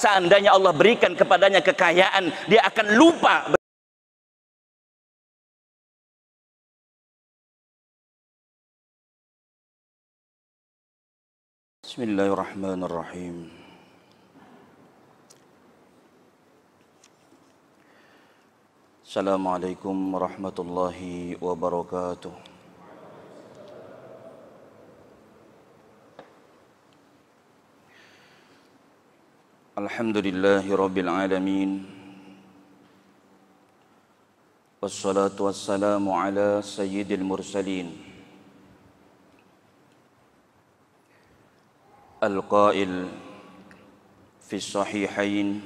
seandainya Allah berikan kepadanya kekayaan, dia akan lupa. Bismillahirrahmanirrahim. Assalamualaikum warahmatullahi wabarakatuh. Alhamdulillahi rabbil alamin. Wassalatu wassalamu ala sayyidil mursalin. Al-qail fi sahihain,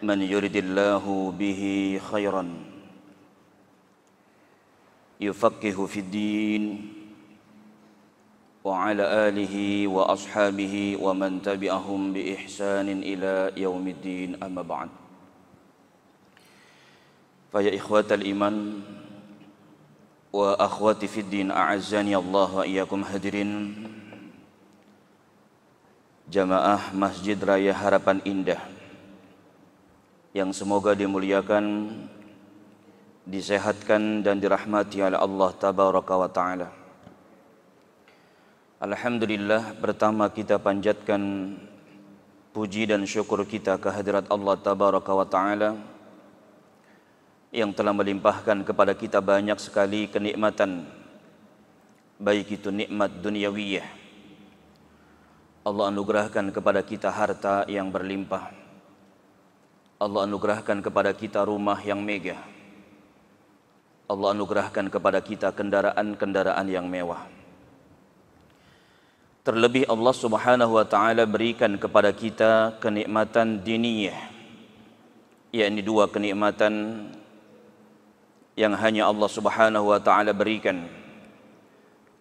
man yuridillahu bihi khairan yufaqihu fid din, wa ala alihi wa ashabihi wa man tabi'ahum bi ihsanin ila yaumiddin, amma ba'd. Fa ya ikhwatal iman wa akhwati fid din, a'azzani Allah wa iyyakum, hadirin jamaah Masjid Raya Harapan Indah yang semoga dimuliakan, disehatkan dan dirahmati oleh Allah tabaraka wa taala. Alhamdulillah, pertama kita panjatkan puji dan syukur kita kehadirat Allah tabaraka wa taala yang telah melimpahkan kepada kita banyak sekali kenikmatan, baik itu nikmat duniawiyah. Allah anugerahkan kepada kita harta yang berlimpah. Allah anugerahkan kepada kita rumah yang megah. Allah anugerahkan kepada kita kendaraan-kendaraan yang mewah. Terlebih Allah subhanahu wa ta'ala berikan kepada kita kenikmatan diniyah, yakni dua kenikmatan yang hanya Allah subhanahu wa ta'ala berikan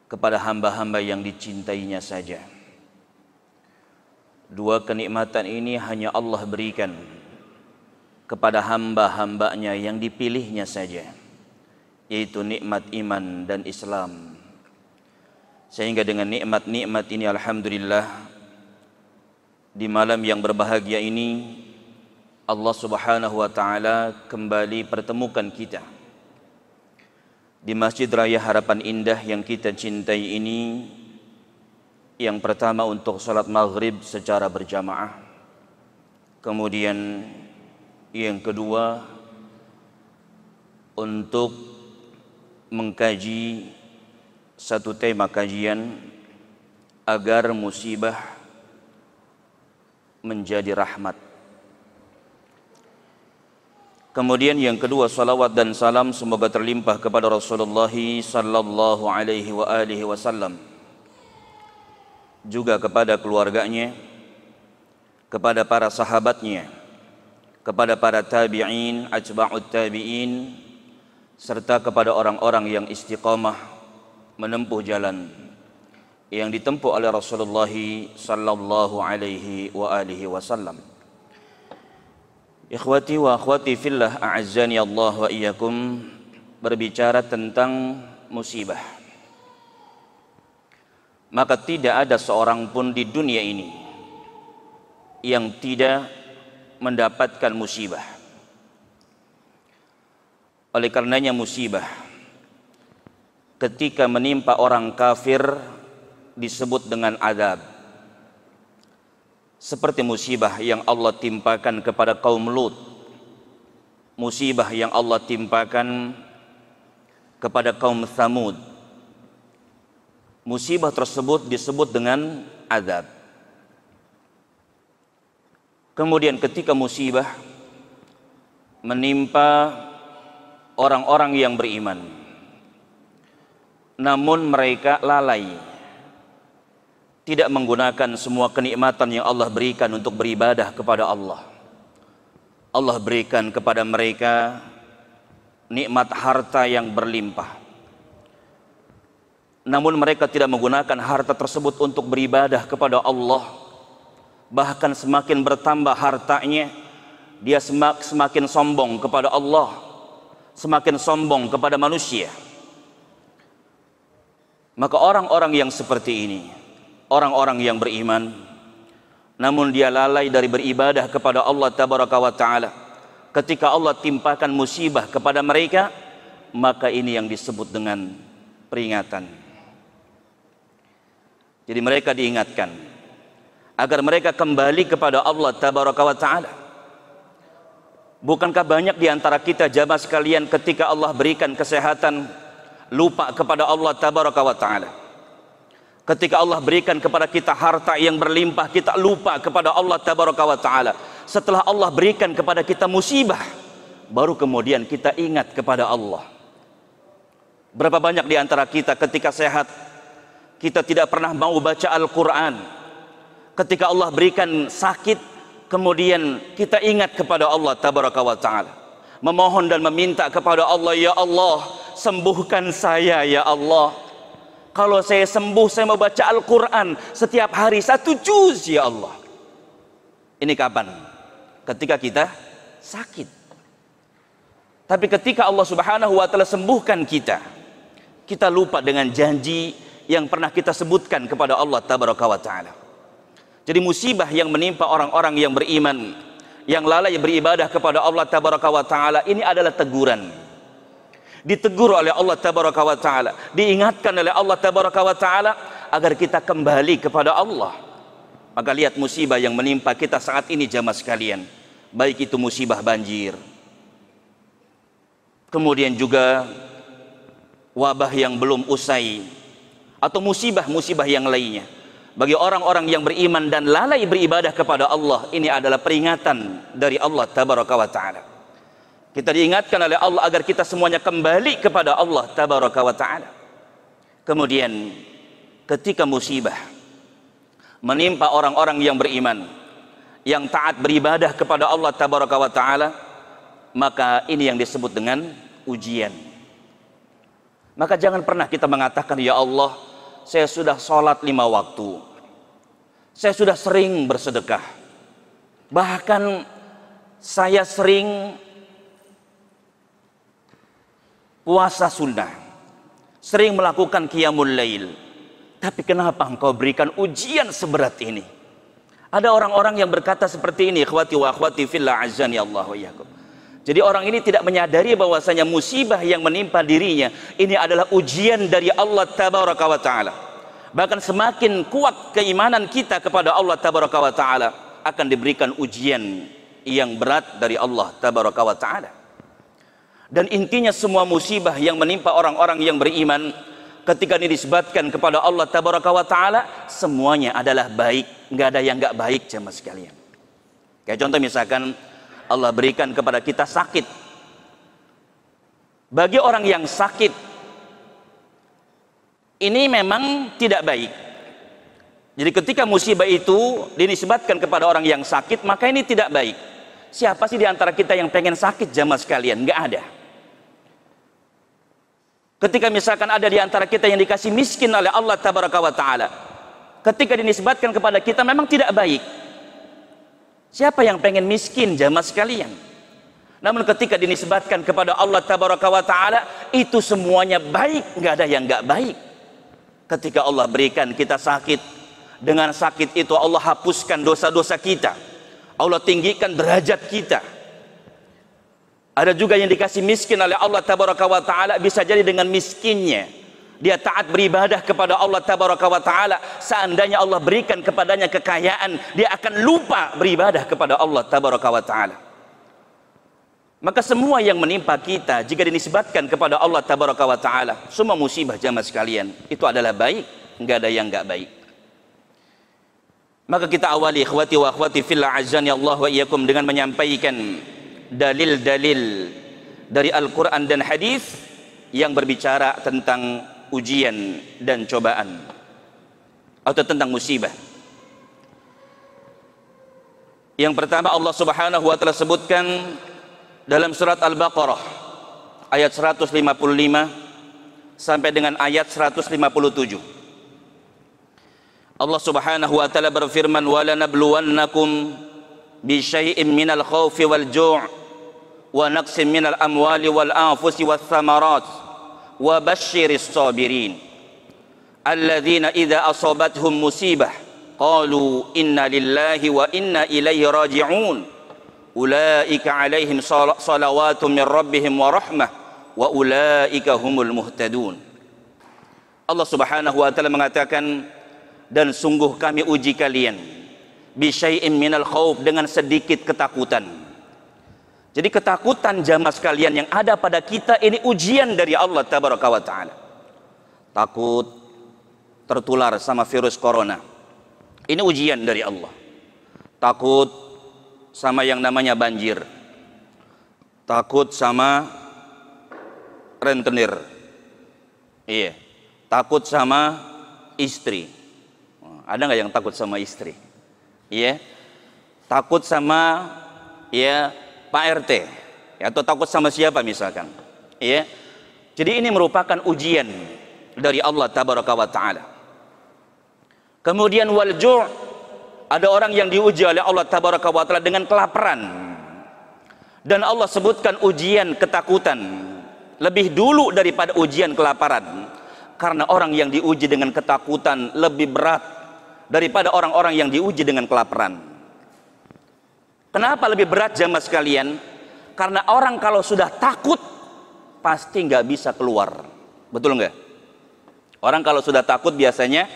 kepada hamba-hamba yang dicintainya saja. Dua kenikmatan ini hanya Allah berikan kepada hamba-hambanya yang dipilihnya saja, yaitu nikmat iman dan Islam. Sehingga dengan nikmat-nikmat ini, alhamdulillah, di malam yang berbahagia ini Allah subhanahu wa ta'ala kembali pertemukan kita di Masjid Raya Harapan Indah yang kita cintai ini. Yang pertama untuk salat maghrib secara berjamaah, kemudian yang kedua untuk mengkaji satu tema kajian agar musibah menjadi rahmat. Kemudian yang kedua, salawat dan salam semoga terlimpah kepada Rasulullah sallallahu alaihi wa alihi wasallam, juga kepada keluarganya, kepada para sahabatnya, kepada para tabi'in, atba'ut tabi'in, serta kepada orang-orang yang istiqamah menempuh jalan yang ditempuh oleh Rasulullah sallallahu alaihi wa alihi wasallam. Ikhwati wa akhwati fillah, a'azzani Allah wa iyyakum, berbicara tentang musibah. Maka tidak ada seorang pun di dunia ini yang tidak mendapatkan musibah. Oleh karenanya musibah ketika menimpa orang kafir disebut dengan azab, seperti musibah yang Allah timpakan kepada kaum Lut, musibah yang Allah timpakan kepada kaum Tsamud. Musibah tersebut disebut dengan azab. Kemudian ketika musibah menimpa orang-orang yang beriman, namun mereka lalai, tidak menggunakan semua kenikmatan yang Allah berikan untuk beribadah kepada Allah. Allah berikan kepada mereka nikmat harta yang berlimpah, namun mereka tidak menggunakan harta tersebut untuk beribadah kepada Allah. Bahkan semakin bertambah hartanya, dia semakin sombong kepada Allah, semakin sombong kepada manusia. Maka orang-orang yang seperti ini, orang-orang yang beriman, namun dia lalai dari beribadah kepada Allah tabaraka wa taala. Ketika Allah timpakan musibah kepada mereka, maka ini yang disebut dengan peringatan. Jadi mereka diingatkan agar mereka kembali kepada Allah tabaraka wa taala. Bukankah banyak di antara kita jamaah sekalian ketika Allah berikan kesehatan lupa kepada Allah tabaraka wa taala? Ketika Allah berikan kepada kita harta yang berlimpah, kita lupa kepada Allah tabaraka wa taala. Setelah Allah berikan kepada kita musibah, baru kemudian kita ingat kepada Allah. Berapa banyak di antara kita ketika sehat, kita tidak pernah mau baca Al-Quran. Ketika Allah berikan sakit, kemudian kita ingat kepada Allah tabaraka wa ta'ala, memohon dan meminta kepada Allah, ya Allah, sembuhkan saya ya Allah. Kalau saya sembuh, saya mau baca Al-Quran setiap hari 1 juz ya Allah. Ini kapan? Ketika kita sakit. Tapi ketika Allah subhanahu wa ta'ala sembuhkan kita, kita lupa dengan janji yang pernah kita sebutkan kepada Allah tabaraka wa ta'ala. Jadi musibah yang menimpa orang-orang yang beriman, yang lalai beribadah kepada Allah tabaraka wa ta'ala, ini adalah teguran. Ditegur oleh Allah tabaraka wa ta'ala, diingatkan oleh Allah tabaraka wa ta'ala agar kita kembali kepada Allah. Maka lihat musibah yang menimpa kita saat ini jamaah sekalian, baik itu musibah banjir, kemudian juga wabah yang belum usai, atau musibah-musibah yang lainnya. Bagi orang-orang yang beriman dan lalai beribadah kepada Allah, ini adalah peringatan dari Allah tabaraka wa ta'ala. Kita diingatkan oleh Allah agar kita semuanya kembali kepada Allah tabaraka wa ta'ala. Kemudian ketika musibah menimpa orang-orang yang beriman, yang taat beribadah kepada Allah tabaraka wa ta'ala, maka ini yang disebut dengan ujian. Maka jangan pernah kita mengatakan, ya Allah, saya sudah sholat 5 waktu, saya sudah sering bersedekah, bahkan saya sering puasa sunnah, sering melakukan qiyamul lail, tapi kenapa engkau berikan ujian seberat ini? Ada orang-orang yang berkata seperti ini, ikhwati wa akhwati fillah azani Allah wa iyyakum. Jadi orang ini tidak menyadari bahwasanya musibah yang menimpa dirinya ini adalah ujian dari Allah tabaraka wa ta'ala. Bahkan semakin kuat keimanan kita kepada Allah tabaraka wa ta'ala, akan diberikan ujian yang berat dari Allah tabaraka wa ta'ala. Dan intinya semua musibah yang menimpa orang-orang yang beriman, ketika dinisbatkan kepada Allah tabaraka wa ta'ala, semuanya adalah baik, nggak ada yang nggak baik jemaah sekalian. Kayak contoh misalkan Allah berikan kepada kita sakit. Bagi orang yang sakit, ini memang tidak baik. Jadi ketika musibah itu dinisbatkan kepada orang yang sakit, maka ini tidak baik. Siapa sih di antara kita yang pengen sakit jamaah sekalian? Nggak ada. Ketika misalkan ada di antara kita yang dikasih miskin oleh Allah tabaraka wa ta'ala, ketika dinisbatkan kepada kita memang tidak baik. Siapa yang pengen miskin jamaah sekalian? Namun ketika dinisbatkan kepada Allah tabaraka wa ta'ala, itu semuanya baik, nggak ada yang nggak baik. Ketika Allah berikan kita sakit, dengan sakit itu Allah hapuskan dosa-dosa kita, Allah tinggikan derajat kita. Ada juga yang dikasih miskin oleh Allah tabaraka wa ta'ala, bisa jadi dengan miskinnya dia taat beribadah kepada Allah tabaraka wa ta'ala. Seandainya Allah berikan kepadanya kekayaan, dia akan lupa beribadah kepada Allah tabaraka wa ta'ala. Maka semua yang menimpa kita jika dinisbatkan kepada Allah tabaraka wa ta'ala, semua musibah jamaah sekalian, itu adalah baik, nggak ada yang nggak baik. Maka kita awali ikhwati wa akhwati fillah azani Allah wa iyyakum dengan menyampaikan dalil-dalil dari Al-Quran dan hadis yang berbicara tentang ujian dan cobaan atau tentang musibah. Yang pertama, Allah subhanahu wa ta'ala sebutkan dalam surat Al-Baqarah ayat 155 sampai dengan ayat 157. Allah subhanahu wa ta'ala berfirman, وَلَنَبْلُوَنَّكُمْ بِشَيْءٍ مِنَ الْخَوْفِ وَالْجُوعِ وَنَقْصٍ مِنَ الْأَمْوَالِ وَالْأَنفُسِ وَالثَّمَرَاتِ وَبَشِّرِ الصَّابِرِينَ الَّذِينَ إِذَا أَصَابَتْهُمْ مُصِيبَةٌ qalu inna lillahi wa inna ilaihi raji'un ulaika alaihim salawatun min rabbihim wa rahmah wa ulaika humul muhtadun. Allah Subhanahu wa taala mengatakan, dan sungguh kami uji kalian bi syai'in minal khauf, dengan sedikit ketakutan. Jadi ketakutan jamaah sekalian yang ada pada kita ini ujian dari Allah tabaraka wa taala. Takut tertular sama virus corona, ini ujian dari Allah. Takut sama yang namanya banjir, takut sama rentenir, iya, takut sama istri. Ada nggak yang takut sama istri? Iya, takut sama ya Pak RT, ya, atau takut sama siapa misalkan, ya. Jadi ini merupakan ujian dari Allah tabaraka wa taala. Kemudian wal ju', ada orang yang diuji oleh Allah tabaraka wa taala dengan kelaparan, dan Allah sebutkan ujian ketakutan lebih dulu daripada ujian kelaparan, karena orang yang diuji dengan ketakutan lebih berat daripada orang-orang yang diuji dengan kelaparan. Kenapa lebih berat jamaah sekalian? Karena orang kalau sudah takut pasti nggak bisa keluar, betul nggak? Orang kalau sudah takut biasanya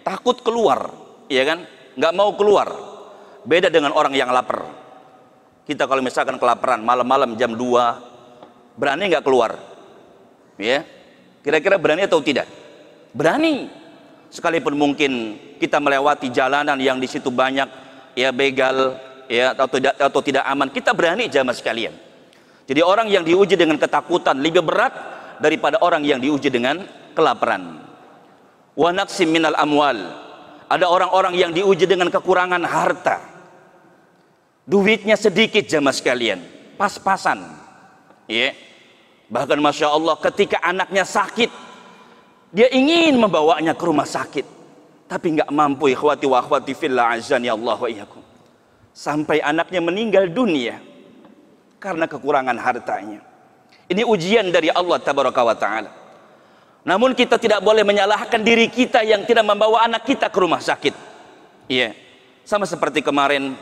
takut keluar, ya kan? Nggak mau keluar. Beda dengan orang yang lapar. Kita kalau misalkan kelaparan malam-malam jam 2, berani nggak keluar? Ya, kira-kira berani atau tidak? Berani. Sekalipun mungkin kita melewati jalanan yang di situ banyak ya begal, ya, atau tidak aman, kita berani jamaah sekalian. Jadi orang yang diuji dengan ketakutan lebih berat daripada orang yang diuji dengan kelaparan. Wa naqsim minal amwal, ada orang-orang yang diuji dengan kekurangan harta, duitnya sedikit jamaah sekalian, pas-pasan, ya. Bahkan masya Allah ketika anaknya sakit, dia ingin membawanya ke rumah sakit, tapi nggak mampu. Ikhwati wa akhwati fillah, azani Allah wa iyyakum. Sampai anaknya meninggal dunia karena kekurangan hartanya. Ini ujian dari Allah tabaraka wa taala. Namun kita tidak boleh menyalahkan diri kita yang tidak membawa anak kita ke rumah sakit. Iya. Sama seperti kemarin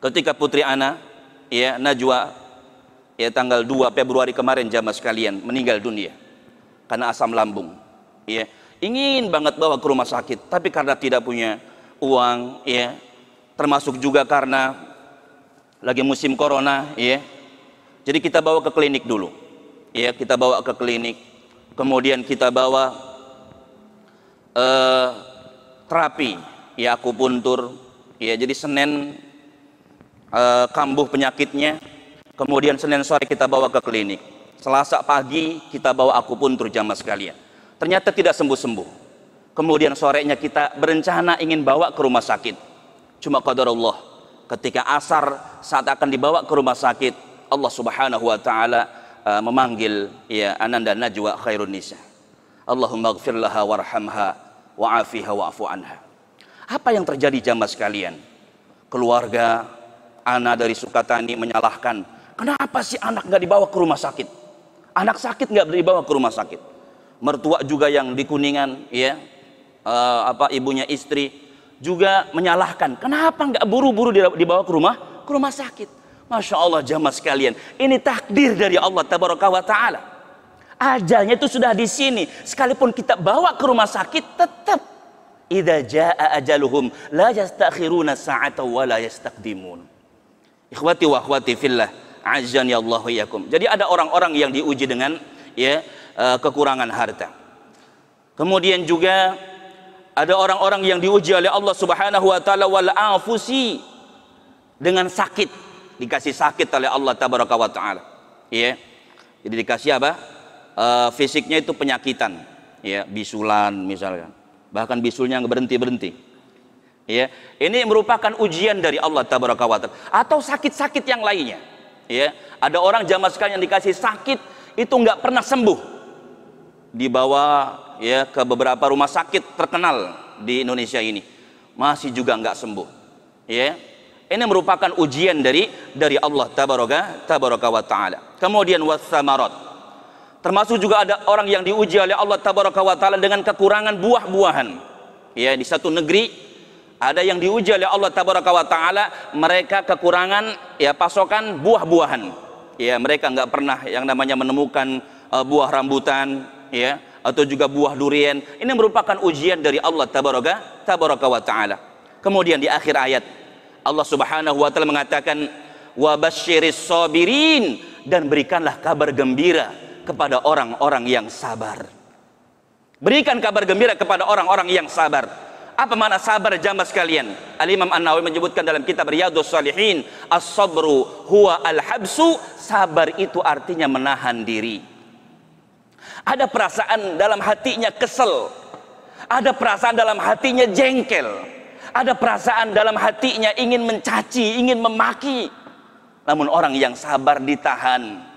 ketika putri Ana, ya, Najwa, ya, tanggal 2 Februari kemarin jamaah sekalian meninggal dunia karena asam lambung. Iya. Ingin banget bawa ke rumah sakit, tapi karena tidak punya uang, ya, termasuk juga karena lagi musim corona, ya. Jadi kita bawa ke klinik dulu, ya, kita bawa ke klinik, kemudian kita bawa terapi, ya, akupuntur, ya. Jadi Senin kambuh penyakitnya, kemudian Senin sore kita bawa ke klinik, Selasa pagi kita bawa akupuntur jamaah sekalian. Ternyata tidak sembuh-sembuh. Kemudian sorenya kita berencana ingin bawa ke rumah sakit. Cuma qadarullah, ketika asar saat akan dibawa ke rumah sakit, Allah Subhanahu wa taala memanggil, ya, Ananda Najwa khairun nisa. Allahumma ighfir laha warhamha wa'afiha wa'fu anha. Apa yang terjadi jamaah sekalian? Keluarga Ana dari Sukatani menyalahkan, kenapa sih anak nggak dibawa ke rumah sakit? Anak sakit nggak dibawa ke rumah sakit. Mertua juga yang di Kuningan, ya, ibunya istri juga menyalahkan, kenapa nggak buru-buru dibawa ke rumah sakit? Masya Allah jamaah sekalian, ini takdir dari Allah tabaraka wa taala. Ajalnya itu sudah di sini. Sekalipun kita bawa ke rumah sakit, tetap idza jaa ajaluhum la yastakhiruna sa'atan wa la yastaqdimun. Ikhwati wa akhwati fillah, azzani Allah wa iyyakum. Jadi ada orang-orang yang diuji dengan, ya, kekurangan harta. Kemudian juga ada orang-orang yang diuji oleh Allah Subhanahu wa taala wal anfusi, dengan sakit, dikasih sakit oleh Allah tabaraka wa taala. Ya. Jadi dikasih apa? Fisiknya itu penyakitan, ya, bisulan misalkan. Bahkan bisulnya nggak berhenti-berhenti. Ya. Ini merupakan ujian dari Allah tabaraka wa taala, atau sakit-sakit yang lainnya. Ya. Ada orang jamaah sekalian yang dikasih sakit itu nggak pernah sembuh. Dibawa, ya, ke beberapa rumah sakit terkenal di Indonesia ini, masih juga nggak sembuh, ya. Ini merupakan ujian dari Allah tabaraka wa taala. Kemudian watsamarat, termasuk juga ada orang yang diuji oleh Allah tabaraka wa taala dengan kekurangan buah-buahan. Ya, di satu negeri Ada yang diuji oleh Allah Tabaraka wa Ta'ala, mereka kekurangan ya pasokan buah-buahan. Ya, mereka nggak pernah yang namanya menemukan buah rambutan, ya, atau juga buah durian. Ini merupakan ujian dari Allah Tabaraka wa Ta'ala. Kemudian di akhir ayat Allah Subhanahu wa Ta'ala mengatakan, wa basyiris sabirin, dan berikanlah kabar gembira kepada orang-orang yang sabar. Berikan kabar gembira kepada orang-orang yang sabar. Apa makna sabar jamaah sekalian? Al-Imam An-Nawawi menyebutkan dalam kitab Riyadhus Shalihin, as-sabru huwa al-habsu, sabar itu artinya menahan diri. Ada perasaan dalam hatinya kesel, ada perasaan dalam hatinya jengkel, ada perasaan dalam hatinya ingin mencaci, ingin memaki. Namun orang yang sabar ditahan,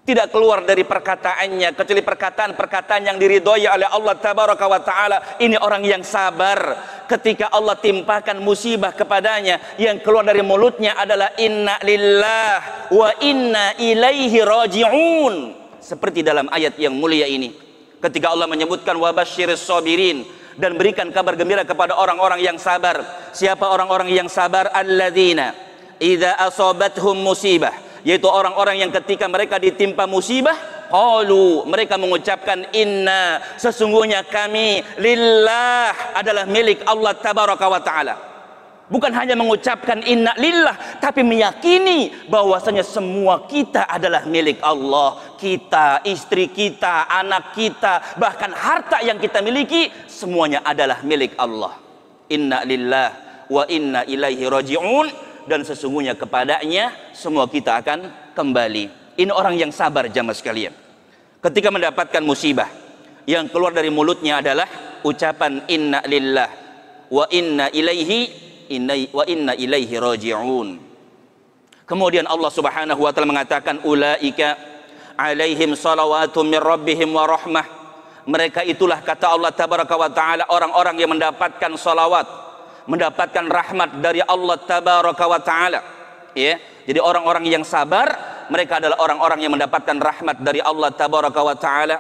tidak keluar dari perkataannya kecuali perkataan-perkataan yang diridhoi oleh Allah Tabaraka wa Ta'ala. Ini orang yang sabar. Ketika Allah timpakan musibah kepadanya, yang keluar dari mulutnya adalah inna lillah wa inna ilaihi raji'un. Seperti dalam ayat yang mulia ini, ketika Allah menyebutkan wa basyiris sabirin, dan berikan kabar gembira kepada orang-orang yang sabar. Siapa orang-orang yang sabar? Alladzina idza asabathum musibah, yaitu orang-orang yang ketika mereka ditimpa musibah, qalu, mereka mengucapkan inna, sesungguhnya kami, lillah, adalah milik Allah Tabaraka wa Ta'ala. Bukan hanya mengucapkan inna lillah, tapi meyakini bahwasanya semua kita adalah milik Allah. Kita, istri kita, anak kita, bahkan harta yang kita miliki, semuanya adalah milik Allah. Inna lillah wa inna ilaihi raji'un, dan sesungguhnya kepadanya semua kita akan kembali. Ini orang yang sabar jamaah sekalian. Ketika mendapatkan musibah, yang keluar dari mulutnya adalah ucapan inna lillah wa inna ilaihi raji'un. Kemudian Allah Subhanahu wa Ta'ala mengatakan, ulaika alaihim salawatun min rabbihim wa rahmah. Mereka itulah, kata Allah Tabaraka wa Ta'ala, orang-orang yang mendapatkan salawat, mendapatkan rahmat dari Allah Tabaraka wa Ta'ala. Ya, jadi orang-orang yang sabar, mereka adalah orang-orang yang mendapatkan rahmat dari Allah Tabaraka wa Ta'ala.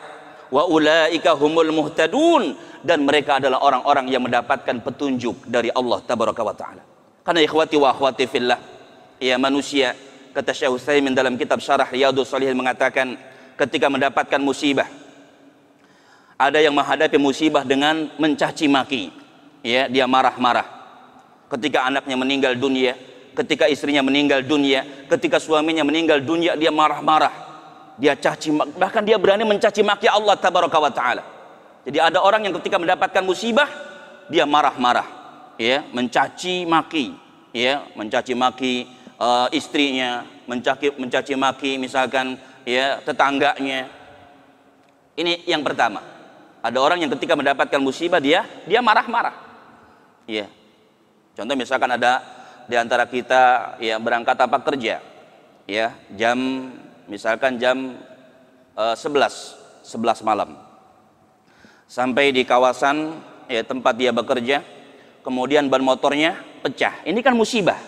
Wa ulaika humul muhtadun, dan mereka adalah orang-orang yang mendapatkan petunjuk dari Allah Tabaraka wa Ta'ala. Karena ikhwati wa akhwati fillah, ya manusia, kata Syekh Utsaimin dalam kitab Syarah Riyadhus Shalihin mengatakan, ketika mendapatkan musibah, ada yang menghadapi musibah dengan mencaci maki, ya, dia marah-marah. Ketika anaknya meninggal dunia, ketika istrinya meninggal dunia, ketika suaminya meninggal dunia, dia marah-marah, dia caci, bahkan dia berani mencaci maki Allah Tabaraka wa Ta'ala. Jadi ada orang yang ketika mendapatkan musibah, dia marah-marah, ya, mencaci maki, ya, mencaci maki istrinya, mencaci maki misalkan, ya, tetangganya. Ini yang pertama. Ada orang yang ketika mendapatkan musibah, dia marah-marah, ya. Contoh misalkan ada di antara kita, ya, berangkat apa kerja, ya, misalkan jam 11 malam, sampai di kawasan, ya, tempat dia bekerja, kemudian ban motornya pecah. Ini kan musibah,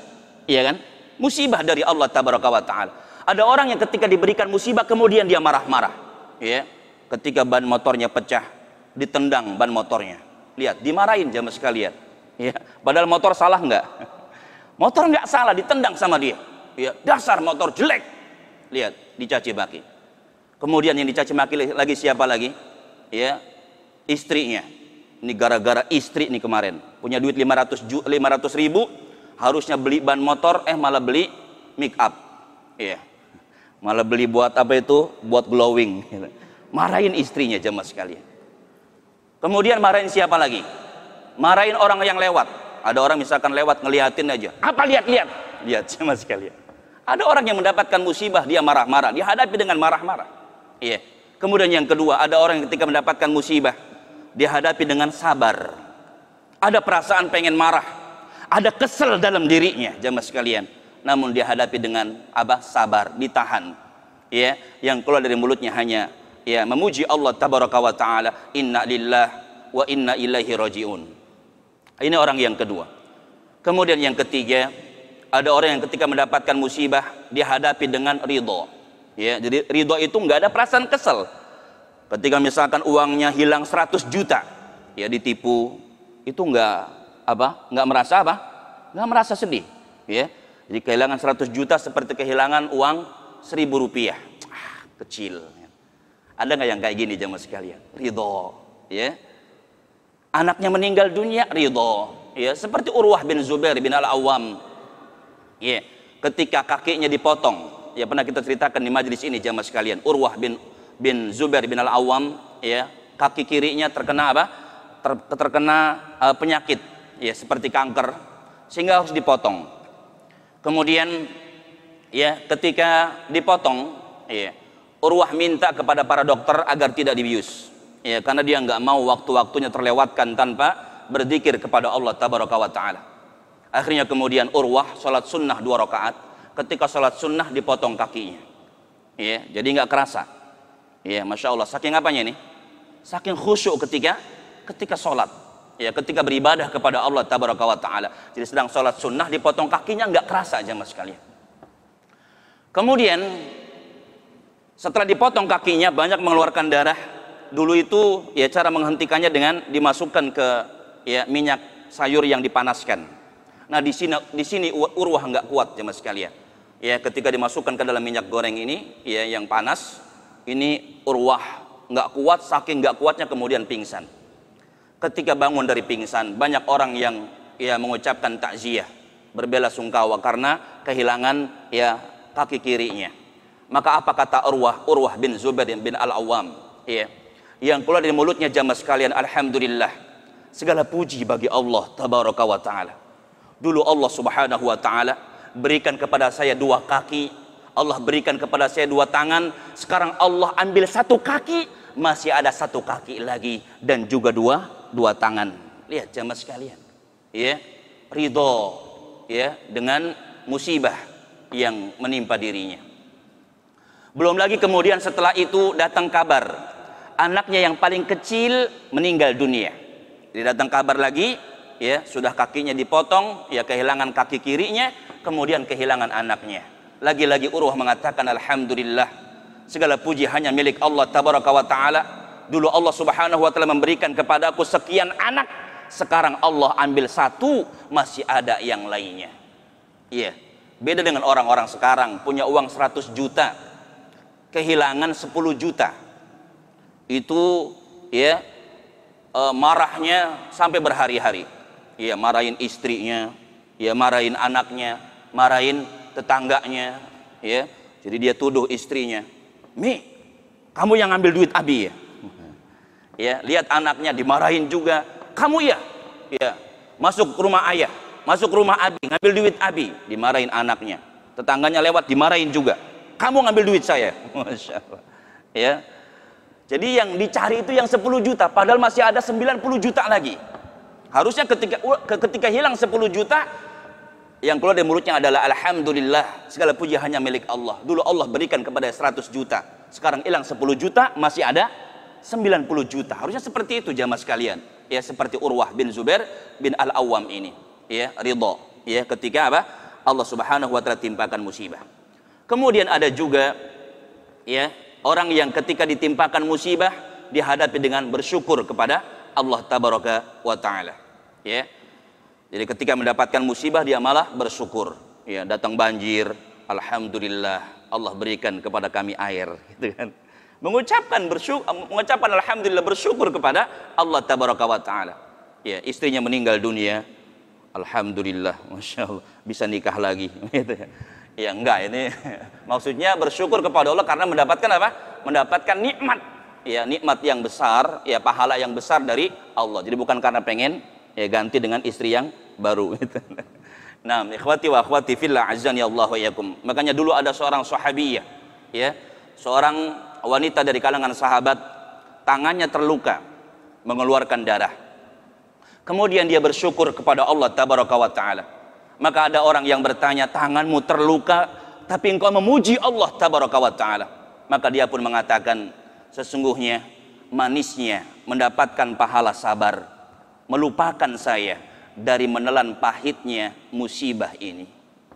iya kan? Musibah dari Allah Tabaraka wa Ta'ala. Ada orang yang ketika diberikan musibah kemudian dia marah-marah, ya, ketika ban motornya pecah, ditendang ban motornya. Lihat, dimarahin jamaah sekalian, ya, padahal motor salah enggak? Motor enggak salah, ditendang sama dia, ya, dasar motor jelek. Lihat, dicaci maki. Kemudian yang dicaci maki lagi siapa lagi? Ya, istrinya. Ini gara-gara istri nih kemarin punya duit 500 ribu, harusnya beli ban motor, malah beli make up, ya, malah beli buat apa itu, buat glowing. Marahin istrinya jemaah sekalian. Kemudian marahin siapa lagi? Marahin orang yang lewat. Ada orang misalkan lewat ngeliatin aja, apa lihat jemaah sekalian. Ada orang yang mendapatkan musibah, dia marah-marah, dia hadapi dengan marah-marah, iya. Kemudian yang kedua, ada orang yang ketika mendapatkan musibah, dia hadapi dengan sabar. Ada perasaan pengen marah, ada kesel dalam dirinya jemaah sekalian, namun dia hadapi dengan apa? Sabar, ditahan, ya. Yang keluar dari mulutnya hanya, ya, memuji Allah Tabaraka wa Ta'ala, inna lillah wa inna ilaihi raji'un. Ini orang yang kedua. Kemudian yang ketiga, ada orang yang ketika mendapatkan musibah, dia hadapi dengan ridho, ya. Jadi ridho itu nggak ada perasaan kesel. Ketika misalkan uangnya hilang 100 juta, ya, ditipu, itu nggak nggak merasa apa? Nggak merasa sedih, ya. Jadi kehilangan 100 juta seperti kehilangan uang 1.000 rupiah. Kecil. Ada nggak yang kayak gini jamaah sekalian? Ridho, ya. Anaknya meninggal dunia, ridho, ya. Seperti Urwah bin Zubair bin Al-Awwam, ya. Ketika kakinya dipotong, ya pernah kita ceritakan di majelis ini jamaah sekalian. Urwah bin Zubair bin Al-Awwam, ya, kaki kirinya terkena apa? Terkena penyakit, ya, seperti kanker, sehingga harus dipotong. Kemudian, ya, ketika dipotong, ya, Urwah minta kepada para dokter agar tidak dibius, ya, karena dia nggak mau waktu-waktunya terlewatkan tanpa berzikir kepada Allah Tabaraka wa Ta'ala. Akhirnya kemudian Urwah sholat sunnah 2 rakaat. Ketika sholat sunnah dipotong kakinya, ya, jadi nggak kerasa, ya, masya Allah. Saking apanya nih? Saking khusyuk ketika sholat, ya, ketika beribadah kepada Allah Tabaraka wa Ta'ala. Jadi sedang sholat sunnah dipotong kakinya, nggak kerasa jamaah sekalian. Kemudian setelah dipotong kakinya banyak mengeluarkan darah. Dulu itu, ya, cara menghentikannya dengan dimasukkan ke, ya, minyak sayur yang dipanaskan. Nah, di sini Urwah nggak kuat jamaah sekalian. Ya, ketika dimasukkan ke dalam minyak goreng ini, ya, yang panas, ini Urwah nggak kuat, saking nggak kuatnya kemudian pingsan. Ketika bangun dari pingsan, banyak orang yang, ya, mengucapkan takziah, berbelasungkawa karena kehilangan, ya, kaki kirinya. Maka apa kata Urwah bin Zubair bin Al-Awwam, ya, yang keluar dari mulutnya jamaah sekalian, alhamdulillah, segala puji bagi Allah Tabaraka wa Ta'ala. Dulu Allah Subhanahu wa Ta'ala berikan kepada saya 2 kaki, Allah berikan kepada saya 2 tangan. Sekarang Allah ambil 1 kaki, masih ada 1 kaki lagi, dan juga dua tangan. Lihat jamaah sekalian, ya, ridho, ya, dengan musibah yang menimpa dirinya. Belum lagi kemudian setelah itu datang kabar anaknya yang paling kecil meninggal dunia. Jadi datang kabar lagi, ya, sudah kakinya dipotong, ya, kehilangan kaki kirinya, kemudian kehilangan anaknya. Lagi-lagi Urwah mengatakan alhamdulillah, segala puji hanya milik Allah Tabaraka wa Ta'ala. Dulu Allah Subhanahu wa Ta'ala memberikan kepadaku sekian anak, sekarang Allah ambil 1, masih ada yang lainnya. Iya, beda dengan orang-orang sekarang punya uang 100 juta, kehilangan 10 juta. Itu, ya, marahnya sampai berhari-hari. Ya, marahin istrinya, ya, marahin anaknya, marahin tetangganya, ya. Jadi dia tuduh istrinya, "Mi, kamu yang ngambil duit Abi, ya?" Ya, lihat anaknya dimarahin juga, "Kamu ya?" Ya, masuk ke rumah ayah, masuk ke rumah Abi, ngambil duit Abi, dimarahin anaknya. Tetangganya lewat dimarahin juga, "Kamu ngambil duit saya." Masya Allah. Ya. Jadi yang dicari itu yang 10 juta, padahal masih ada 90 juta lagi. Harusnya ketika hilang 10 juta, yang keluar dari mulutnya adalah alhamdulillah, segala puji hanya milik Allah. Dulu Allah berikan kepada 100 juta, sekarang hilang 10 juta, masih ada 90 juta. Harusnya seperti itu jamaah sekalian. Ya, seperti Urwah bin Zubair bin Al-Awwam ini, ya, ridho, ya, ketika apa? Allah Subhanahu wa Ta'ala timpakan musibah. Kemudian ada juga, ya, orang yang ketika ditimpakan musibah dihadapi dengan bersyukur kepada Allah Tabaraka wa Ta'ala, ya. Jadi ketika mendapatkan musibah dia malah bersyukur, ya, datang banjir, alhamdulillah Allah berikan kepada kami air, gitu kan. Mengucapkan alhamdulillah, bersyukur kepada Allah Tabaraka wa Ta'ala. Ya, istrinya meninggal dunia, alhamdulillah, masya Allah, bisa nikah lagi, gitu. Ya, enggak, ini maksudnya bersyukur kepada Allah karena mendapatkan apa? Mendapatkan nikmat, ya, nikmat yang besar, ya, pahala yang besar dari Allah. Jadi bukan karena pengen, ya, ganti dengan istri yang baru, gitu. Nah, ikhwati wa akhwati fillah azani Allah wa iyyakum. Makanya dulu ada seorang sahabiyah, ya, seorang wanita dari kalangan sahabat, tangannya terluka, mengeluarkan darah. Kemudian dia bersyukur kepada Allah Tabaraka wa Ta'ala. Maka ada orang yang bertanya, tanganmu terluka tapi engkau memuji Allah Tabaraka wa Ta'ala. Maka dia pun mengatakan, sesungguhnya manisnya mendapatkan pahala sabar melupakan saya dari menelan pahitnya musibah ini.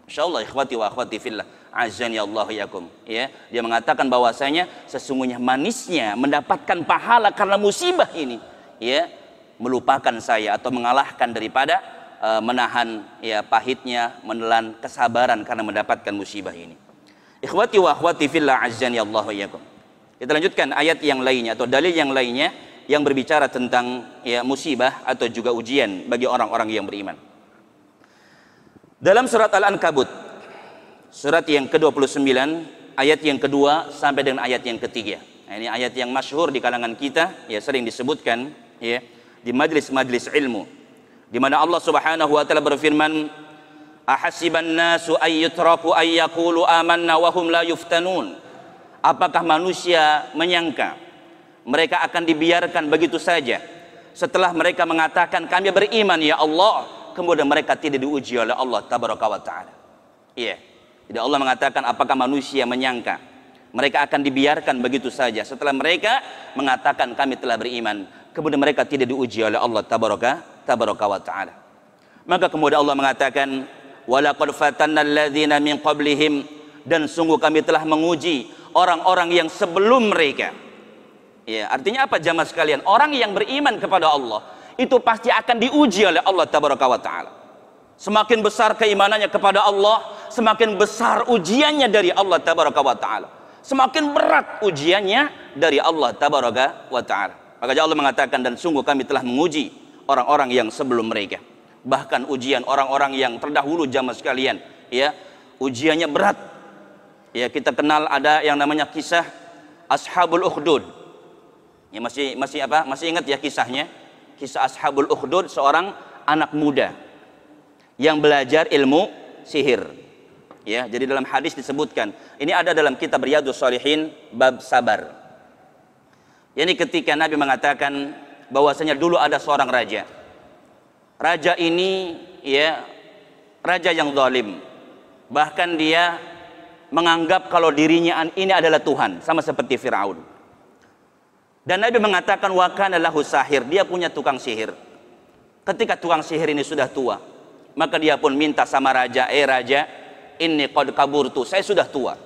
Insyaallah ikhwati wa akhwati fillah azani Allah yakum, ya, dia mengatakan bahwasanya sesungguhnya manisnya mendapatkan pahala karena musibah ini, ya, melupakan saya atau mengalahkan daripada menahan ya pahitnya, menelan kesabaran karena mendapatkan musibah ini. Ikhwati wa akhwati fillah azzani Allah wa iyyakum. Kita lanjutkan ayat yang lainnya atau dalil yang lainnya yang berbicara tentang ya musibah atau juga ujian bagi orang-orang yang beriman. Dalam surat Al-Ankabut, surat yang ke-29, ayat yang kedua sampai dengan ayat yang ketiga. Nah, ini ayat yang masyhur di kalangan kita, ya sering disebutkan ya di majlis-majlis ilmu, di mana Allah Subhanahu wa taala berfirman, "Ahasiban nasu ay yutraku ay yaqulu amanna wa hum la yuftanun." Apakah manusia menyangka mereka akan dibiarkan begitu saja setelah mereka mengatakan kami beriman ya Allah, kemudian mereka tidak diuji oleh Allah tabaraka wa taala. Iya. Jadi Allah mengatakan apakah manusia menyangka mereka akan dibiarkan begitu saja setelah mereka mengatakan kami telah beriman, kemudian mereka tidak diuji oleh Allah tabaraka wa taala. Maka kemudian Allah mengatakan walaqad fatanna alladzina min qablihim, dan sungguh kami telah menguji orang-orang yang sebelum mereka. Ya, artinya apa jamaah sekalian? Orang yang beriman kepada Allah itu pasti akan diuji oleh Allah tabaraka wa taala. Semakin besar keimanannya kepada Allah, semakin besar ujiannya dari Allah tabaraka wa taala. Semakin berat ujiannya dari Allah tabaraka wa taala. Maka Allah mengatakan dan sungguh kami telah menguji orang-orang yang sebelum mereka. Bahkan ujian orang-orang yang terdahulu jamaah sekalian, ya, ujiannya berat. Ya, kita kenal ada yang namanya kisah Ashabul Ukhdud. Ya, masih ingat ya kisahnya? Kisah Ashabul Ukhdud, seorang anak muda yang belajar ilmu sihir. Ya, jadi dalam hadis disebutkan, ini ada dalam kitab Riyadhus Shalihin bab sabar. Ini ketika Nabi mengatakan bahwasanya dulu ada seorang raja. Raja ini ya raja yang zalim. Bahkan dia menganggap kalau dirinya ini adalah Tuhan, sama seperti Firaun. Dan Nabi mengatakan wa kana lahu sahir, dia punya tukang sihir. Ketika tukang sihir ini sudah tua, maka dia pun minta sama raja, raja, inni qad kaburtu, saya sudah tua.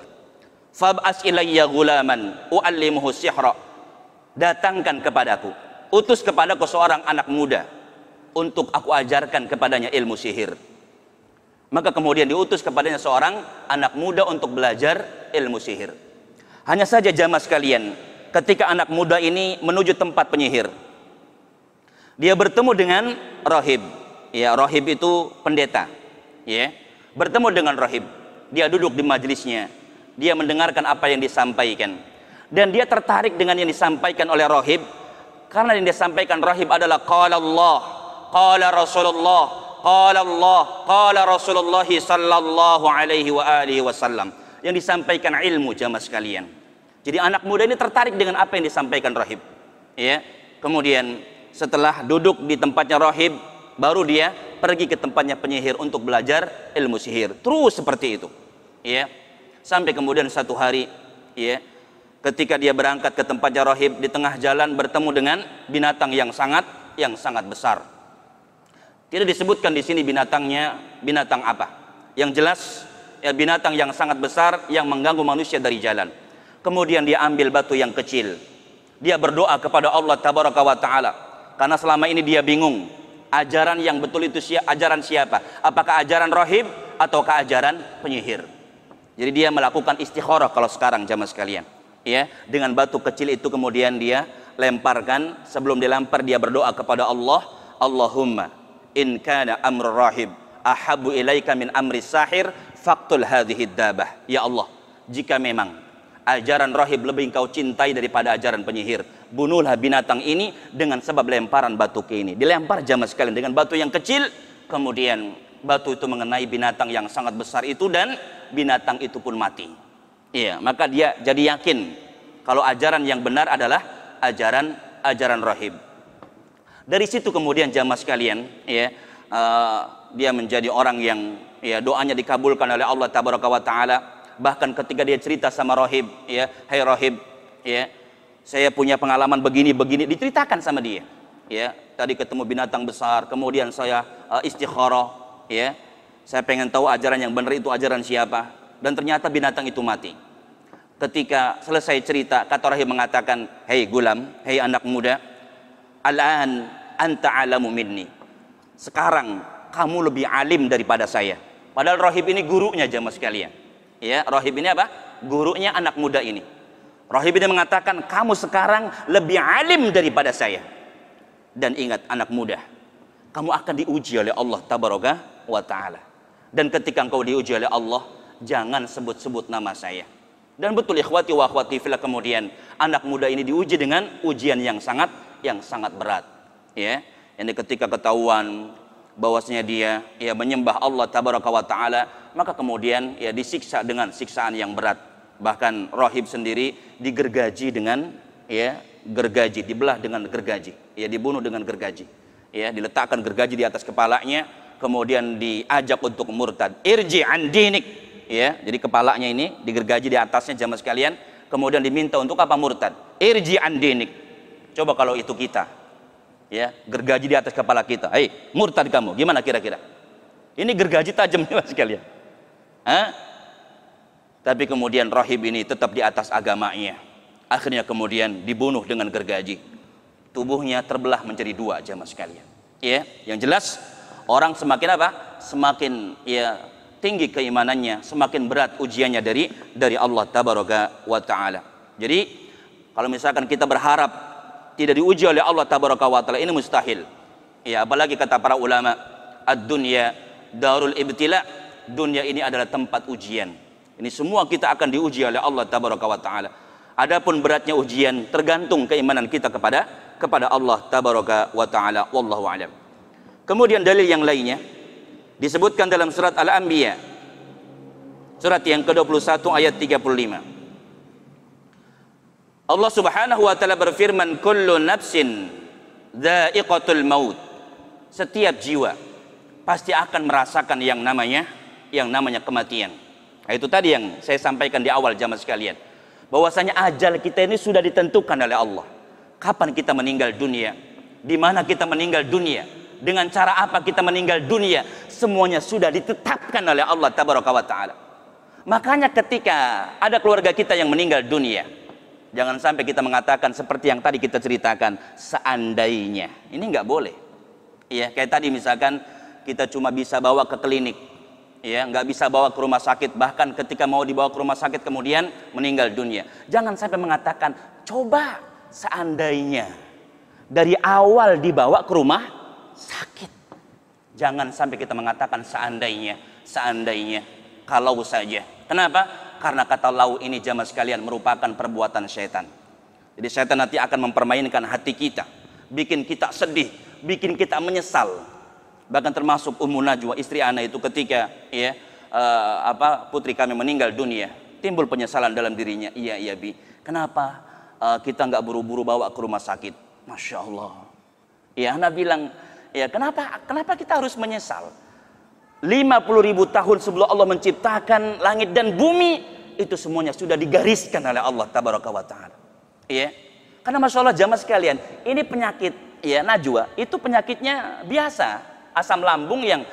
Fab'as ilayya gulaman u'allimuhu sihra, datangkan kepadaku, utus kepadaku seorang anak muda untuk aku ajarkan kepadanya ilmu sihir. Maka kemudian diutus kepadanya seorang anak muda untuk belajar ilmu sihir. Hanya saja jamaah sekalian, ketika anak muda ini menuju tempat penyihir, dia bertemu dengan rahib. Ya, rahib itu pendeta. Ya, bertemu dengan rahib. Dia duduk di majelisnya. Dia mendengarkan apa yang disampaikan. Dan dia tertarik dengan yang disampaikan oleh rahib, karena yang disampaikan rahib adalah qala Allah, qala Rasulullah, qala Allah, qala Rasulullah sallallahu alaihi wa alihi wasallam. Yang disampaikan ilmu jamaah sekalian. Jadi anak muda ini tertarik dengan apa yang disampaikan rahib. Ya. Kemudian setelah duduk di tempatnya rahib, baru dia pergi ke tempatnya penyihir untuk belajar ilmu sihir. Terus seperti itu. Ya. Sampai kemudian satu hari, ya, ketika dia berangkat ke tempatnya rahib, di tengah jalan bertemu dengan binatang yang sangat besar. Tidak disebutkan di sini binatangnya binatang apa. Yang jelas ya binatang yang sangat besar yang mengganggu manusia dari jalan. Kemudian dia ambil batu yang kecil. Dia berdoa kepada Allah tabaraka wa taala, karena selama ini dia bingung ajaran yang betul itu ajaran siapa? Apakah ajaran rahib ataukah ajaran penyihir? Jadi dia melakukan istikharah kalau sekarang jamaah sekalian. Ya, dengan batu kecil itu kemudian dia lemparkan. Sebelum dilempar dia berdoa kepada Allah, Allahumma in kana amru rahib ahabu ilaika min amri sahir faqtul hadhihi dabah. Ya Allah, jika memang ajaran rahib lebih engkau cintai daripada ajaran penyihir, bunuhlah binatang ini dengan sebab lemparan batu ke ini. Dilempar jamaah sekalian dengan batu yang kecil, kemudian batu itu mengenai binatang yang sangat besar itu dan binatang itu pun mati. Iya, maka dia jadi yakin kalau ajaran yang benar adalah ajaran rahib. Dari situ kemudian jamaah sekalian, ya, dia menjadi orang yang ya doanya dikabulkan oleh Allah tabaraka wa taala. Bahkan ketika dia cerita sama rahib, ya, hai rahib, ya, saya punya pengalaman begini diceritakan sama dia. Ya, tadi ketemu binatang besar, kemudian saya istikharah, ya, saya pengen tahu ajaran yang benar itu ajaran siapa, dan ternyata binatang itu mati. Ketika selesai cerita, kata rahib mengatakan, hei gulam, hei anak muda, al-an anta alamu minni. Sekarang kamu lebih alim daripada saya. Padahal rahib ini gurunya jamaah sekalian. Ya, rahib ini apa? Gurunya anak muda ini. Rahib ini mengatakan, kamu sekarang lebih alim daripada saya. Dan ingat anak muda, kamu akan diuji oleh Allah tabaraka wa ta'ala. Dan ketika engkau diuji oleh Allah, jangan sebut-sebut nama saya. Dan betul ikhwati wa akhwati fillah, kemudian anak muda ini diuji dengan ujian yang sangat berat. Ya, ini ketika ketahuan bahwasanya dia menyembah Allah tabaraka wa ta'ala, maka kemudian disiksa dengan siksaan yang berat. Bahkan rahib sendiri digergaji dengan gergaji, dibelah dengan gergaji, dibunuh dengan gergaji, diletakkan gergaji di atas kepalanya, kemudian diajak untuk murtad. Irji an dinik, jadi kepalanya ini digergaji di atasnya jamaah sekalian, kemudian diminta untuk apa? Murtad. Irji an dinik. Coba kalau itu kita, gergaji di atas kepala kita, murtad kamu, gimana kira-kira? Ini gergaji tajam jamaah sekalian. Tapi kemudian rahib ini tetap di atas agamanya. Akhirnya kemudian dibunuh dengan gergaji. Tubuhnya terbelah menjadi dua jamaah sekalian. Yang jelas orang semakin apa? Semakin tinggi keimanannya, semakin berat ujiannya dari Allah tabaraka wa ta'ala. Jadi kalau misalkan kita berharap tidak diuji oleh Allah tabaraka wa ta'ala, ini mustahil. Apalagi kata para ulama, ad-dunya darul ibtila, dunia ini adalah tempat ujian. Ini semua kita akan diuji oleh Allah tabaraka wa ta'ala. Adapun beratnya ujian tergantung keimanan kita kepada Allah tabaraka wa ta'ala. Wallahu a'lam. Kemudian dalil yang lainnya disebutkan dalam surat Al-Anbiya, surat yang ke-21 ayat 35. Allah subhanahu wa ta'ala berfirman, kullu nafsin dha'iqatul maut. Setiap jiwa pasti akan merasakan yang namanya kematian. Nah, itu tadi yang saya sampaikan di awal jamaah sekalian, bahwasanya ajal kita ini sudah ditentukan oleh Allah. Kapan kita meninggal dunia, di mana kita meninggal dunia, dengan cara apa kita meninggal dunia, semuanya sudah ditetapkan oleh Allah tabaraka wa ta'ala. Makanya ketika ada keluarga kita yang meninggal dunia, jangan sampai kita mengatakan seperti yang tadi kita ceritakan, seandainya. Ini nggak boleh. Kayak tadi misalkan kita cuma bisa bawa ke klinik, nggak bisa bawa ke rumah sakit, bahkan ketika mau dibawa ke rumah sakit kemudian meninggal dunia. Jangan sampai mengatakan, coba seandainya dari awal dibawa ke rumah sakit. Jangan sampai kita mengatakan seandainya, kalau saja. Kenapa? Karena kata lau ini jamaah sekalian merupakan perbuatan syaitan. Jadi syaitan nanti akan mempermainkan hati kita, bikin kita sedih, bikin kita menyesal. Bahkan termasuk Ummu Najwa, istri Ana itu, ketika putri kami meninggal dunia, timbul penyesalan dalam dirinya. Iya Bi, kenapa kita nggak buru-buru bawa ke rumah sakit? Masya Allah. Ana bilang, kenapa kita harus menyesal? 50.000 tahun sebelum Allah menciptakan langit dan bumi, itu semuanya sudah digariskan oleh Allah tabaraka wa ta'ala. Karena Masya Allah jamaah sekalian, ini penyakit Najwa, itu penyakitnya biasa, asam lambung yang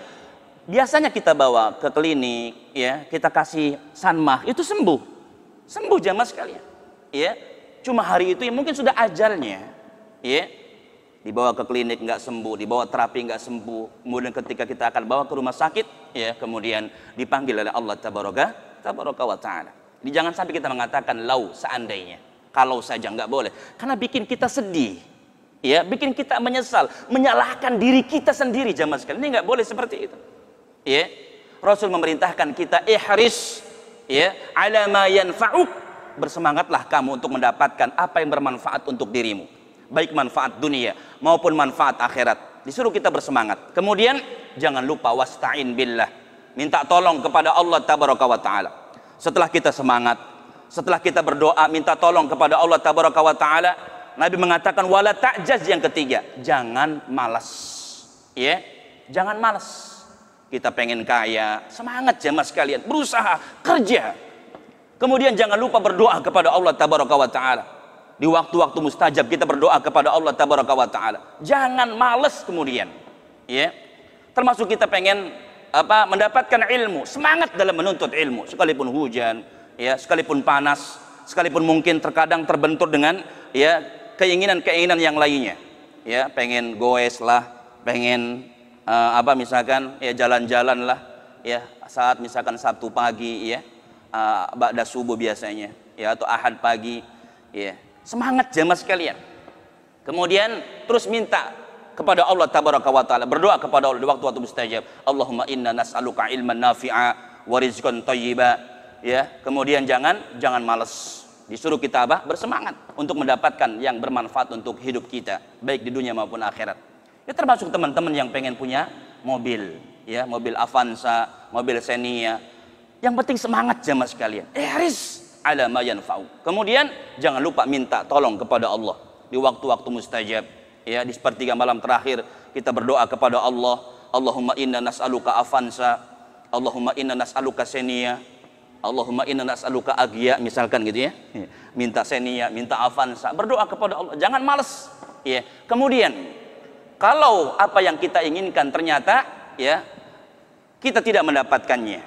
biasanya kita bawa ke klinik, kita kasih sanmah, itu sembuh jamaah sekalian. Cuma hari itu mungkin sudah ajalnya, dibawa ke klinik nggak sembuh, dibawa terapi nggak sembuh, kemudian ketika kita akan bawa ke rumah sakit, kemudian dipanggil oleh Allah tabaraka wa ta'ala. Jadi jangan sampai kita mengatakan lau, seandainya, kalau saja, nggak boleh, karena bikin kita sedih, bikin kita menyesal, menyalahkan diri kita sendiri jamaah sekalian. Ini nggak boleh seperti itu. Rasul memerintahkan kita ihris ala ma yanfa'uk, bersemangatlah kamu untuk mendapatkan apa yang bermanfaat untuk dirimu, baik manfaat dunia maupun manfaat akhirat. Disuruh kita bersemangat. Kemudian jangan lupa wasta'in billah, minta tolong kepada Allah tabaraka wa ta'ala. Setelah kita semangat, setelah kita berdoa minta tolong kepada Allah tabaraka wa ta'ala, Nabi mengatakan wala ta'jaz, yang ketiga, jangan malas. Jangan malas. Kita pengen kaya, semangat jamaah sekalian, berusaha, kerja. Kemudian jangan lupa berdoa kepada Allah tabaraka wa ta'ala. Di waktu-waktu mustajab kita berdoa kepada Allah tabaraka wa ta'ala. Jangan malas kemudian. Termasuk kita pengen mendapatkan ilmu, semangat dalam menuntut ilmu, sekalipun hujan, sekalipun panas, sekalipun mungkin terkadang terbentur dengan keinginan-keinginan yang lainnya, pengen goes lah, pengen apa misalkan ya jalan-jalan lah ya saat misalkan Sabtu pagi ya, ba'da subuh biasanya ya, atau Ahad pagi ya. Semangat jamaah sekalian. Kemudian terus minta kepada Allah tabaraka wa taala, berdoa kepada Allah di waktu-waktu mustajab. Allahumma inna nas'aluka ilman nafi'a wa rizqan thayyiba ya. Kemudian jangan malas. Disuruh kita apa? Bersemangat untuk mendapatkan yang bermanfaat untuk hidup kita, baik di dunia maupun akhirat. Ya termasuk teman-teman yang pengen punya mobil, ya, mobil Avanza, mobil Xenia. Yang penting semangat jamaah sekalian. Ihris ala ma yanfa'u. Kemudian jangan lupa minta tolong kepada Allah di waktu-waktu mustajab. Ya, di sepertiga malam terakhir kita berdoa kepada Allah. Allahumma inna nas'aluka Avanza, Allahumma inna nas'aluka Xenia, Allahumma inna nas'aluka Agya, misalkan gitu ya. Minta Xenia, minta Avanza, berdoa kepada Allah, jangan malas. Ya. Kemudian kalau apa yang kita inginkan ternyata ya kita tidak mendapatkannya.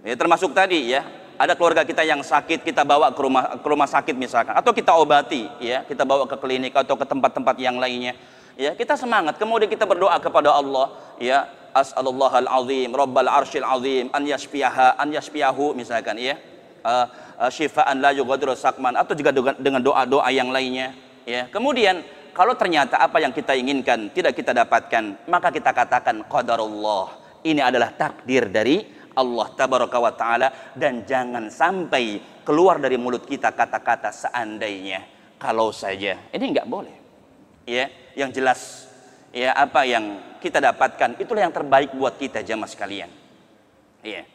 Ya, termasuk tadi ya, ada keluarga kita yang sakit, kita bawa ke rumah sakit misalkan, atau kita obati ya, kita bawa ke klinik atau ke tempat-tempat yang lainnya. Ya, kita semangat, kemudian kita berdoa kepada Allah ya, as'alullahal azim rabbal arsyil azim an yashfiyahu misalkan ya, syifaan la yughadiru saqman, atau juga dengan doa-doa yang lainnya ya. Kemudian kalau ternyata apa yang kita inginkan tidak kita dapatkan, maka kita katakan qadarullah, ini adalah takdir dari Allah tabaraka wa taala, dan jangan sampai keluar dari mulut kita kata-kata seandainya, kalau saja. Ini enggak boleh ya. Yang jelas ya, apa yang kita dapatkan itulah yang terbaik buat kita jamaah sekalian. Ya.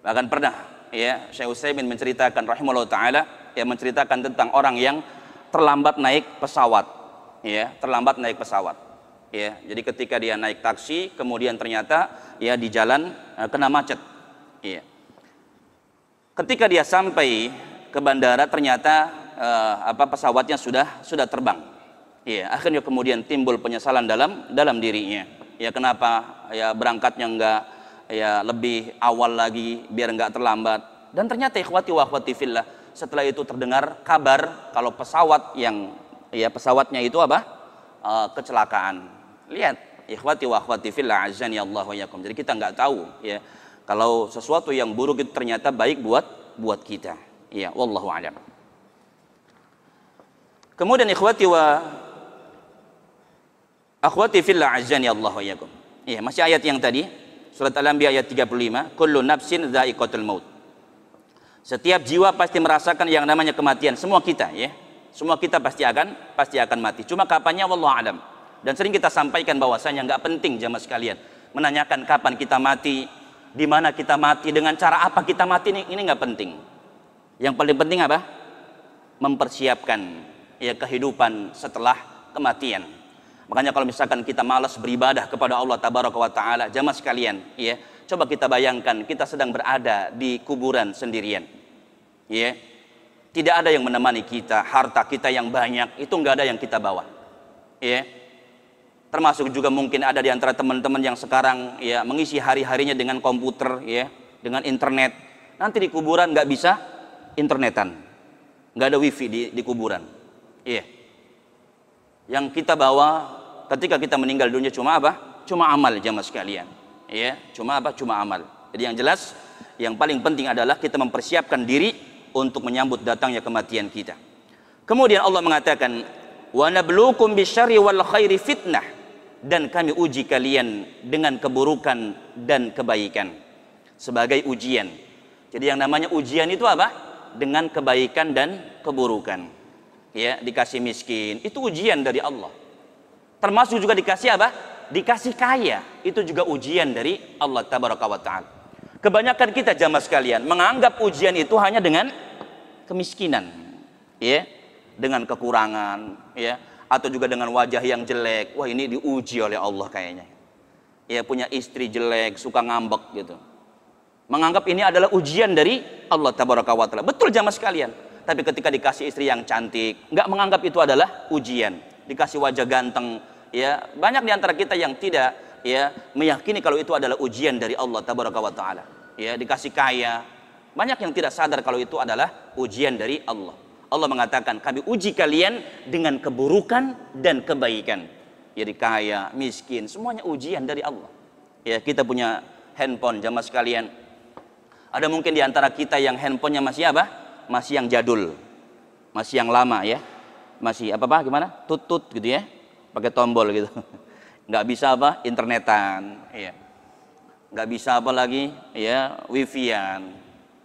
Bahkan pernah ya Syekh Utsaimin menceritakan rahimahullah taala, ya, menceritakan tentang orang yang terlambat naik pesawat. Ya, terlambat naik pesawat. Ya, jadi ketika dia naik taksi, kemudian ternyata ya di jalan kena macet. Ya. Ketika dia sampai ke bandara ternyata pesawatnya sudah terbang. Ya, akhirnya kemudian timbul penyesalan dalam dirinya. Ya, kenapa ya berangkatnya enggak ya lebih awal lagi biar enggak terlambat. Dan ternyata ikhwati wa akhwati fillah, setelah itu terdengar kabar kalau pesawatnya itu apa? Kecelakaan. Lihat, ikhwati wa akhwati fillah azani Allah wa yakum. Jadi kita enggak tahu ya kalau sesuatu yang buruk itu ternyata baik buat kita. Ya, wallahu a'lam. Kemudian ikhwati wa akhwati fillah azani Allah wa yakum. Ya, masih ayat yang tadi, surat Al-Anbiya ayat 35, kullu nafsin dha'iqatul maut. Setiap jiwa pasti merasakan yang namanya kematian, semua kita ya. Semua kita pasti akan mati. Cuma kapannya wallahu alam. Dan sering kita sampaikan bahwasanya enggak penting jamaah sekalian menanyakan kapan kita mati, di mana kita mati, dengan cara apa kita mati, ini enggak penting. Yang paling penting apa? Mempersiapkan ya kehidupan setelah kematian. Makanya kalau misalkan kita malas beribadah kepada Allah tabaraka wa taala, jamaah sekalian, ya, coba kita bayangkan kita sedang berada di kuburan sendirian. Ya. Tidak ada yang menemani kita, harta kita yang banyak itu enggak ada yang kita bawa. Ya. Termasuk juga mungkin ada di antara teman-teman yang sekarang ya mengisi hari-harinya dengan komputer ya, dengan internet. Nanti di kuburan enggak bisa internetan. Enggak ada wifi di kuburan. Iya. Yang kita bawa ketika kita meninggal dunia cuma apa? Cuma amal jamaah sekalian. Ya, cuma apa? Cuma amal. Jadi yang jelas, yang paling penting adalah kita mempersiapkan diri untuk menyambut datangnya kematian kita. Kemudian Allah mengatakan, "Wa nabluukum bisyarri wal khairi fitnah." Dan kami uji kalian dengan keburukan dan kebaikan sebagai ujian. Jadi yang namanya ujian itu apa? Dengan kebaikan dan keburukan. Ya, dikasih miskin, itu ujian dari Allah. Termasuk juga dikasih apa? Dikasih kaya, itu juga ujian dari Allah tabaraka wa ta'ala. Kebanyakan kita jamaah sekalian menganggap ujian itu hanya dengan kemiskinan, ya, dengan kekurangan, ya, atau juga dengan wajah yang jelek. Wah, ini diuji oleh Allah kayaknya. Ya, punya istri jelek, suka ngambek gitu. Menganggap ini adalah ujian dari Allah tabaraka wa ta'ala. Betul jamaah sekalian. Tapi ketika dikasih istri yang cantik, nggak menganggap itu adalah ujian. Dikasih wajah ganteng, ya, banyak di antara kita yang tidak ya meyakini kalau itu adalah ujian dari Allah tabaraka wa taala. Ya, dikasih kaya, banyak yang tidak sadar kalau itu adalah ujian dari Allah. Allah mengatakan, kami uji kalian dengan keburukan dan kebaikan. jadi kaya, miskin, semuanya ujian dari Allah. Ya, kita punya handphone jamaah sekalian. Ada mungkin di antara kita yang handphonenya masih apa? Masih yang jadul, masih yang lama ya, masih apa gimana? Tutut gitu ya, pakai tombol gitu. Nggak bisa apa? Internetan, ya. Nggak bisa apa lagi? Ya, wifi-an,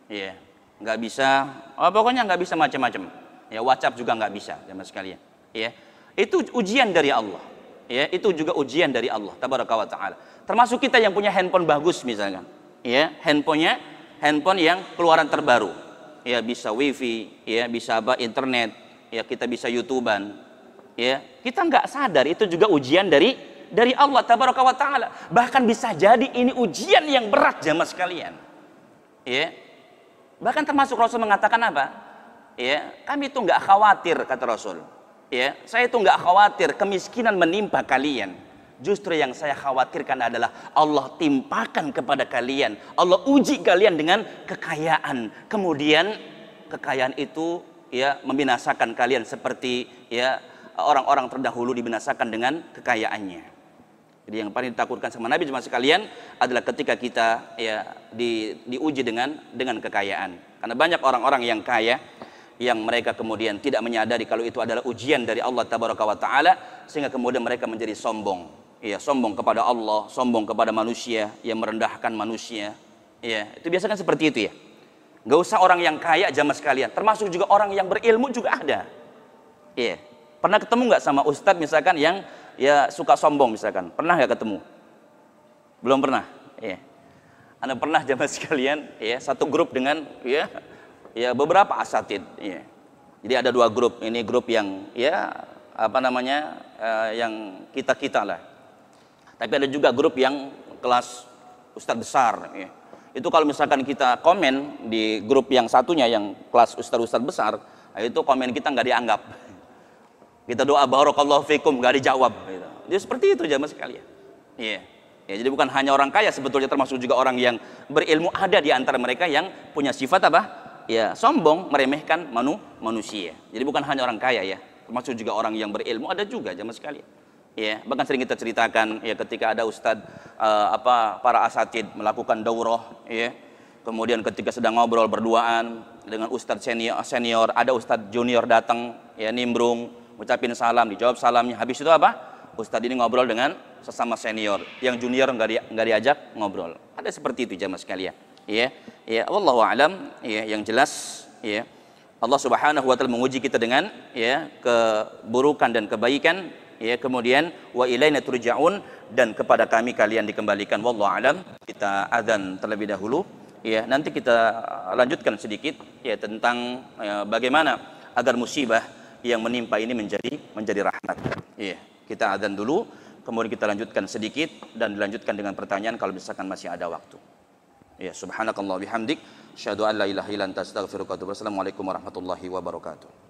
ya. Nggak bisa, pokoknya nggak bisa macam-macam. Ya, WhatsApp juga nggak bisa, jamaah sekalian. Ya, itu ujian dari Allah. Ya, itu juga ujian dari Allah tabaraka wa taala. Termasuk kita yang punya handphone bagus misalkan. Ya, handphone yang keluaran terbaru. Ya, bisa wifi, ya, bisa apa? Internet, ya, kita bisa YouTubean. Ya, kita nggak sadar itu juga ujian dari Allah tabaraka wa taala. Bahkan bisa jadi ini ujian yang berat jamaah sekalian. Ya. Bahkan termasuk Rasul mengatakan apa? Ya, kami itu nggak khawatir, kata Rasul. Ya, saya itu nggak khawatir kemiskinan menimpa kalian. Justru yang saya khawatirkan adalah Allah timpakan kepada kalian, Allah uji kalian dengan kekayaan. Kemudian kekayaan itu ya membinasakan kalian seperti ya orang-orang terdahulu dibinasakan dengan kekayaannya. Jadi yang paling ditakutkan sama Nabi jemaah sekalian adalah ketika kita ya diuji dengan kekayaan. Karena banyak orang-orang yang kaya yang mereka kemudian tidak menyadari kalau itu adalah ujian dari Allah tabaraka wa taala, sehingga kemudian mereka menjadi sombong. Ya, sombong kepada Allah, sombong kepada manusia, yang merendahkan manusia. Ya, itu biasanya kan seperti itu ya. Gak usah orang yang kaya jamaah sekalian, termasuk juga orang yang berilmu juga ada. Ya. Pernah ketemu nggak sama ustadz misalkan yang ya suka sombong misalkan? Pernah nggak ketemu? Belum pernah. Ya. Anda pernah jamaah sekalian ya satu grup dengan ya beberapa asatid ya. Jadi ada dua grup, ini grup yang ya apa namanya yang kita lah, tapi ada juga grup yang kelas ustadz besar ya. Itu kalau misalkan kita komen di grup yang satunya yang kelas ustadz besar, itu komen kita nggak dianggap, kita doa barakallahu fikum nggak dijawab gitu. Jadi seperti itu jamaah sekalian ya. Ya, jadi bukan hanya orang kaya sebetulnya, termasuk juga orang yang berilmu ada di antara mereka yang punya sifat apa? Ya, sombong, meremehkan manusia. Jadi bukan hanya orang kaya ya, termasuk juga orang yang berilmu ada juga jamaah sekalian. Ya, bahkan sering kita ceritakan ya ketika ada ustadz para asatid melakukan daurah ya. Kemudian ketika sedang ngobrol berduaan dengan ustadz senior, ada ustadz junior datang ya nimbrung, ngucapin salam, dijawab salamnya. Habis itu apa? Ustadz ini ngobrol dengan sesama senior, yang junior nggak diajak ngobrol. Ada seperti itu jamaah sekalian. Ya, wallahu a'lam. Ya, yang jelas ya Allah Subhanahu wa taala menguji kita dengan ya keburukan dan kebaikan ya, kemudian wa ilaina turja'un, dan kepada kami kalian dikembalikan. Wallahu a'lam. Kita azan terlebih dahulu ya, nanti kita lanjutkan sedikit ya tentang bagaimana agar musibah yang menimpa ini menjadi rahmat. Ya, kita azan dulu, kemudian kita lanjutkan sedikit dan dilanjutkan dengan pertanyaan kalau misalkan masih ada waktu. Ya, subhanakallah bihamdik, asyhadu an la ilaha illa anta astaghfiruka wa atubu ilaik. Assalamualaikum warahmatullahi wabarakatuh.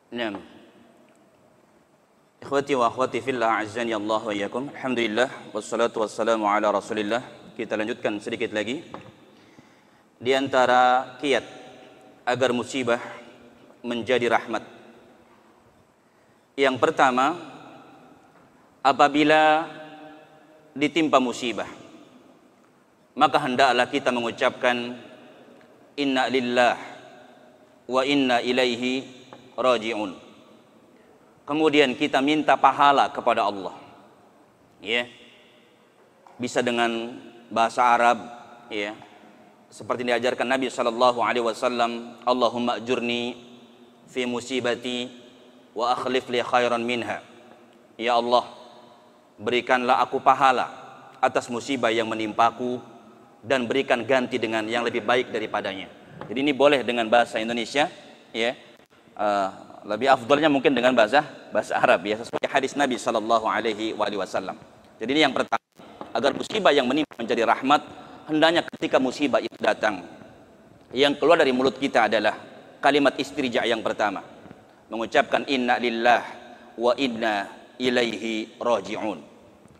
Naam. Ikhwati wa akhwati fillah, azzani Allah wa iyyakum. Alhamdulillah wassalatu wassalamu ala Rasulillah. Kita lanjutkan sedikit lagi. Di antara kiat agar musibah menjadi rahmat. Yang pertama, apabila ditimpa musibah, maka hendaklah kita mengucapkan inna lillah wa inna ilaihi raji'un. Kemudian kita minta pahala kepada Allah. Ya. Bisa dengan bahasa Arab, ya. Seperti diajarkan Nabi sallallahu alaihi wasallam, Allahumma ajurni fi musibati wa akhlif li khairan minha. Ya Allah, berikanlah aku pahala atas musibah yang menimpaku dan berikan ganti dengan yang lebih baik daripadanya. Jadi ini boleh dengan bahasa Indonesia, ya. Lebih afdalnya mungkin dengan bahasa Arab, ya, sesuai hadis Nabi sallallahu alaihi wasallam. Jadi ini yang pertama, agar musibah yang menimpa menjadi rahmat, hendaknya ketika musibah itu datang, yang keluar dari mulut kita adalah kalimat istirja yang pertama, mengucapkan inna lillah wa inna ilaihi raji'un.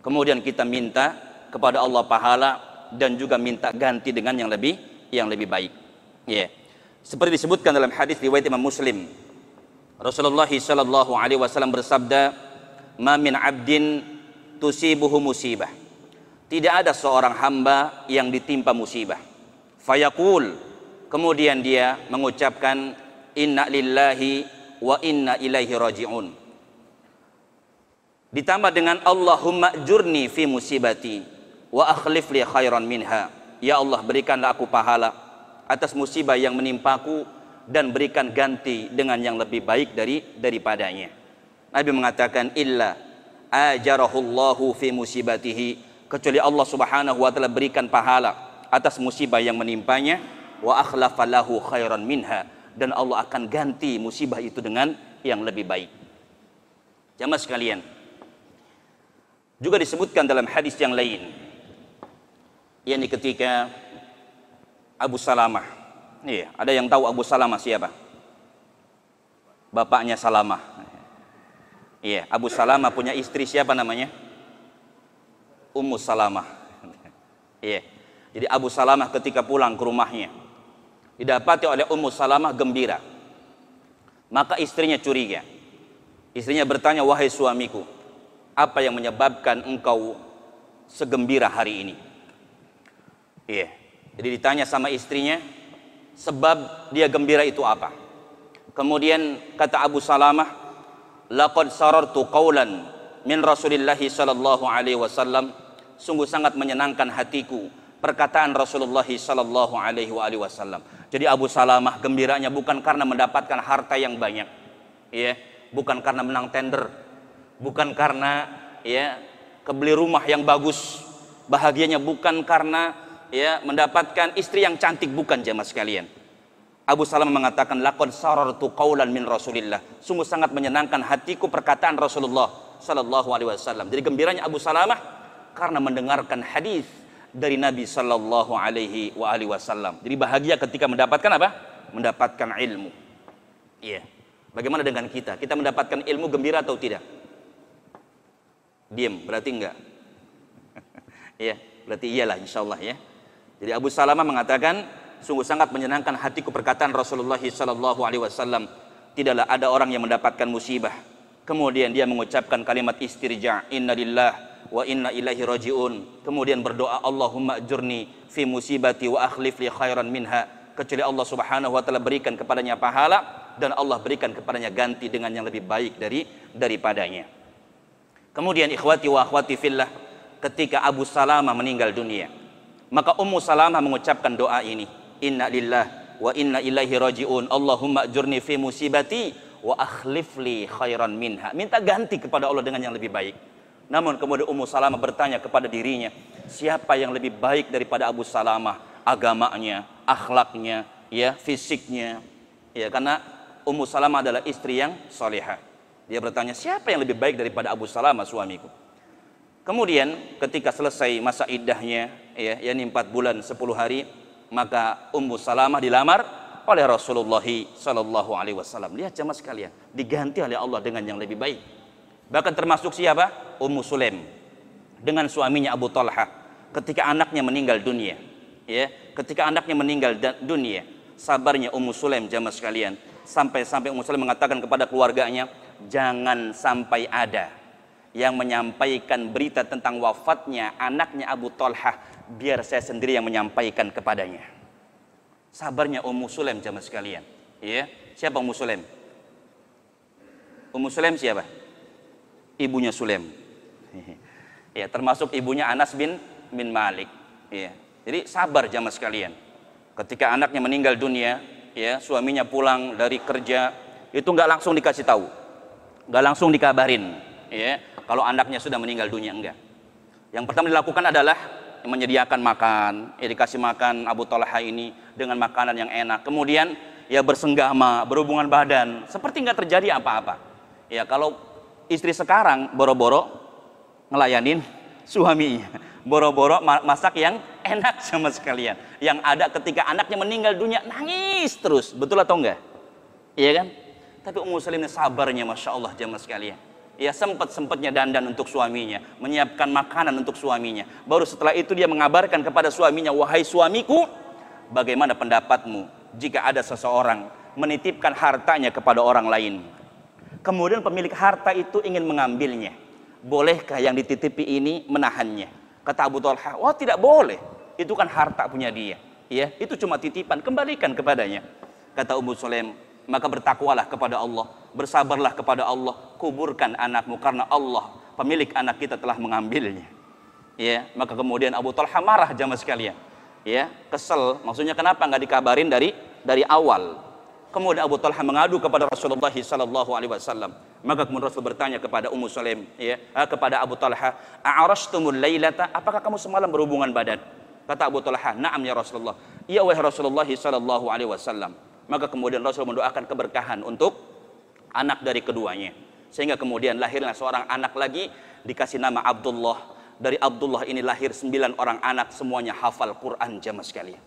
Kemudian kita minta kepada Allah pahala dan juga minta ganti dengan yang lebih baik. Ya. Seperti disebutkan dalam hadis riwayat Imam Muslim, Rasulullah sallallahu alaihi wasallam bersabda, "Ma min 'abdin tusibuhu musibah." Tidak ada seorang hamba yang ditimpa musibah. Fayaqul, kemudian dia mengucapkan inna lillahi wa inna ilaihi raji'un. Ditambah dengan Allahumma ajurni fi musibati wa akhlif li khairan minha. Ya Allah, berikanlah aku pahala atas musibah yang menimpaku dan berikan ganti dengan yang lebih baik daripadanya. Nabi mengatakan illa ajarahullahu fi musibatihi, kecuali Allah Subhanahu wa taala berikan pahala atas musibah yang menimpanya, wa akhlafalahu khairan minha, dan Allah akan ganti musibah itu dengan yang lebih baik. Jamaah sekalian, juga disebutkan dalam hadis yang lain, yakni ketika Abu Salamah, iya, ada yang tahu Abu Salamah siapa? Bapaknya Salamah. Iya, Abu Salamah punya istri siapa namanya? Ummu Salamah. Iya. Jadi Abu Salamah ketika pulang ke rumahnya, didapati oleh Ummu Salamah gembira. Maka istrinya curiga. Istrinya bertanya, "Wahai suamiku, apa yang menyebabkan engkau segembira hari ini?" Iya. Jadi ditanya sama istrinya, sebab dia gembira itu apa? Kemudian kata Abu Salamah, "Laqad sarartu qaulan min Rasulillahi sallallahu alaihi wasallam." Sungguh sangat menyenangkan hatiku perkataan Rasulullah sallallahu alaihi wasallam. Jadi Abu Salamah gembiranya bukan karena mendapatkan harta yang banyak, ya, bukan karena menang tender, bukan karena ya kebeli rumah yang bagus. Bahagianya bukan karena ya mendapatkan istri yang cantik, bukan, jemaah sekalian. Abu Salamah mengatakan laqad sarartu qaulan min Rasulillah, sungguh sangat menyenangkan hatiku perkataan Rasulullah sallallahu alaihi wasallam. Jadi gembiranya Abu Salamah karena mendengarkan hadis dari Nabi sallallahu alaihi wasallam. Jadi bahagia ketika mendapatkan apa? Mendapatkan ilmu. Iya. Bagaimana dengan kita? Kita mendapatkan ilmu gembira atau tidak? Diam, berarti enggak. Ya, berarti iyalah insyaallah ya. Jadi Abu Salamah mengatakan, sungguh sangat menyenangkan hatiku perkataan Rasulullah sallallahu alaihi wasallam, tidaklah ada orang yang mendapatkan musibah kemudian dia mengucapkan kalimat istirja, inna lillah wa inna ilaihi rajiun, kemudian berdoa Allahumma ajurni fi musibati wa akhlif li khairan minha, kecuali Allah Subhanahu wa taala berikan kepadanya pahala dan Allah berikan kepadanya ganti dengan yang lebih baik daripadanya. Kemudian ikhwati wa akhwati fillah, ketika Abu Salamah meninggal dunia, maka Ummu Salamah mengucapkan doa ini, inna lillah wa inna ilaihi rajiun, Allahumma ajurni fi musibati wa akhlif li khairan minha, minta ganti kepada Allah dengan yang lebih baik. Namun kemudian Ummu Salamah bertanya kepada dirinya, siapa yang lebih baik daripada Abu Salamah? Agamanya, akhlaknya, ya, fisiknya, ya, karena Ummu Salamah adalah istri yang salihah. Dia bertanya, siapa yang lebih baik daripada Abu Salamah suamiku? Kemudian ketika selesai masa iddahnya, ya, yakni 4 bulan 10 hari, maka Ummu Salamah dilamar oleh Rasulullah sallallahu alaihi wasallam. Lihat jemaah sekalian, diganti oleh Allah dengan yang lebih baik. Bahkan termasuk siapa? Ummu Sulaim dengan suaminya Abu Talha ketika anaknya meninggal dunia. Ya, ketika anaknya meninggal dunia, sabarnya Ummu Sulaim jemaah sekalian, sampai Ummu Sulaim mengatakan kepada keluarganya, jangan sampai ada yang menyampaikan berita tentang wafatnya anaknya Abu Talha, biar saya sendiri yang menyampaikan kepadanya. Sabarnya Ummu Sulaim jemaah sekalian. Ya, siapa Ummu Sulaim? Ummu Sulaim siapa? Ibunya Sulaim. Ya, termasuk ibunya Anas bin Malik. Ya. Jadi sabar jemaah sekalian. Ketika anaknya meninggal dunia, ya, suaminya pulang dari kerja, itu nggak langsung dikasih tahu, nggak langsung dikabarin. Ya, kalau anaknya sudah meninggal dunia, enggak. Yang pertama dilakukan adalah menyediakan makan, ya, dikasih makan Abu Talha ini dengan makanan yang enak. Kemudian ya bersenggama, berhubungan badan, seperti nggak terjadi apa-apa. Ya, kalau istri sekarang boro-boro ngelayanin suaminya, boro-boro masak yang enak sama sekalian. Yang ada ketika anaknya meninggal dunia nangis terus, betul atau enggak? Iya kan? Tapi Ummu Sulaim sabarnya, masya Allah jemaah sekalian. Ya, sempat-sempatnya dandan untuk suaminya, menyiapkan makanan untuk suaminya. Baru setelah itu dia mengabarkan kepada suaminya, wahai suamiku, bagaimana pendapatmu jika ada seseorang menitipkan hartanya kepada orang lain, kemudian pemilik harta itu ingin mengambilnya, bolehkah yang dititipi ini menahannya? Kata Abu Talha, oh tidak boleh, itu kan harta punya dia, ya, itu cuma titipan, kembalikan kepadanya. Kata Ummu Sulaim, maka bertakwalah kepada Allah, bersabarlah kepada Allah, kuburkan anakmu karena Allah pemilik anak kita telah mengambilnya. Ya, maka kemudian Abu Talha marah jamaah sekalian. Ya, kesel, maksudnya kenapa nggak dikabarin dari awal? Kemudian Abu Talha mengadu kepada Rasulullah sallallahu alaihi wasallam. Maka kemudian Rasul bertanya kepada Ummu Sulaim, ya, kepada Abu Talha, "A'arashtumul lailata?" Apakah kamu semalam berhubungan badan? Kata Abu Talha, "Na'am ya Rasulullah." "Ya wahai Rasulullah sallallahu alaihi wasallam." Maka kemudian Rasul mendoakan keberkahan untuk anak dari keduanya, sehingga kemudian lahirlah seorang anak lagi, dikasih nama Abdullah. Dari Abdullah ini lahir 9 orang anak, semuanya hafal Quran jamaah sekalian.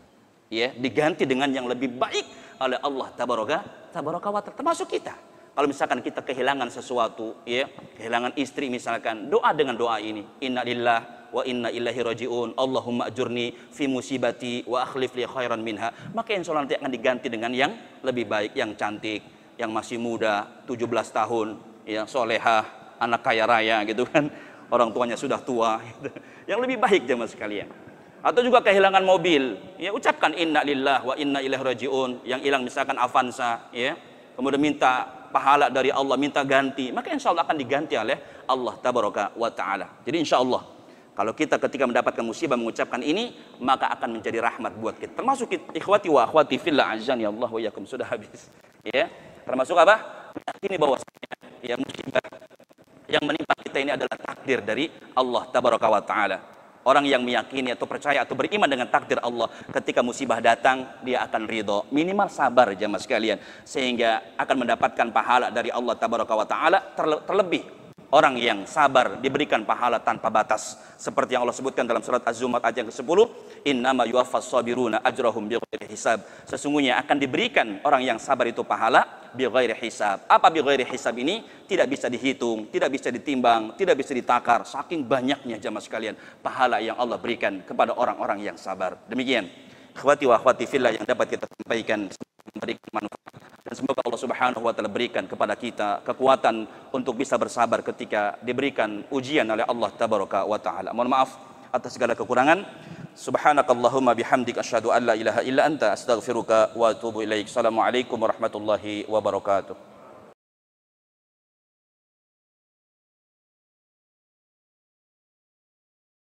Ya, diganti dengan yang lebih baik oleh Allah tabaraka wa ta'ala, termasuk kita. Kalau misalkan kita kehilangan sesuatu, ya, kehilangan istri misalkan, doa dengan doa ini, inna lillah wa inna ilaihi rajiun, Allahumma ajurni fi musibati wa akhlif li khairan minha. Maka insya Allah nanti akan diganti dengan yang lebih baik, yang cantik, yang masih muda, 17 tahun, ya, solehah, anak kaya raya gitu kan, orang tuanya sudah tua gitu. Yang lebih baik jemaah sekalian. Atau juga kehilangan mobil, ya, ucapkan inna lillah wa inna ilaihi rajiun. Yang hilang misalkan Avanza, ya, kemudian minta pahala dari Allah, minta ganti, maka insya Allah akan diganti oleh Allah tabaraka wa ta'ala. Jadi insya Allah kalau kita ketika mendapatkan musibah mengucapkan ini, maka akan menjadi rahmat buat kita. Termasuk ikhwati wa akhwati fillah azani Allah wa yakum, sudah habis. Ya, termasuk apa? Ini bahwasanya ya musibah yang menimpa kita ini adalah takdir dari Allah tabaraka wa taala. Orang yang meyakini atau percaya atau beriman dengan takdir Allah, ketika musibah datang dia akan ridho, minimal sabar jemaah sekalian, sehingga akan mendapatkan pahala dari Allah tabaraka wa taala terlebih Orang yang sabar diberikan pahala tanpa batas. Seperti yang Allah sebutkan dalam surat Az-Zumar ayat yang ke-10, innama yuwaffas sabiruna ajrahum bighairi hisab. Sesungguhnya akan diberikan orang yang sabar itu pahala bighairi hisab. Apa bighairi hisab ini? Tidak bisa dihitung, tidak bisa ditimbang, tidak bisa ditakar. Saking banyaknya jamaah sekalian pahala yang Allah berikan kepada orang-orang yang sabar. Demikian ikhwati wa akhwati fillah yang dapat kita sampaikan, memberikan manfaat, dan semoga Allah Subhanahu wa taala berikan kepada kita kekuatan untuk bisa bersabar ketika diberikan ujian oleh Allah tabaraka wa taala. Mohon maaf atas segala kekurangan. Subhanakallahumma bihamdik asyhadu an la ilaha illa anta astaghfiruka wa atubu ilaik. Assalamualaikum warahmatullahi wabarakatuh.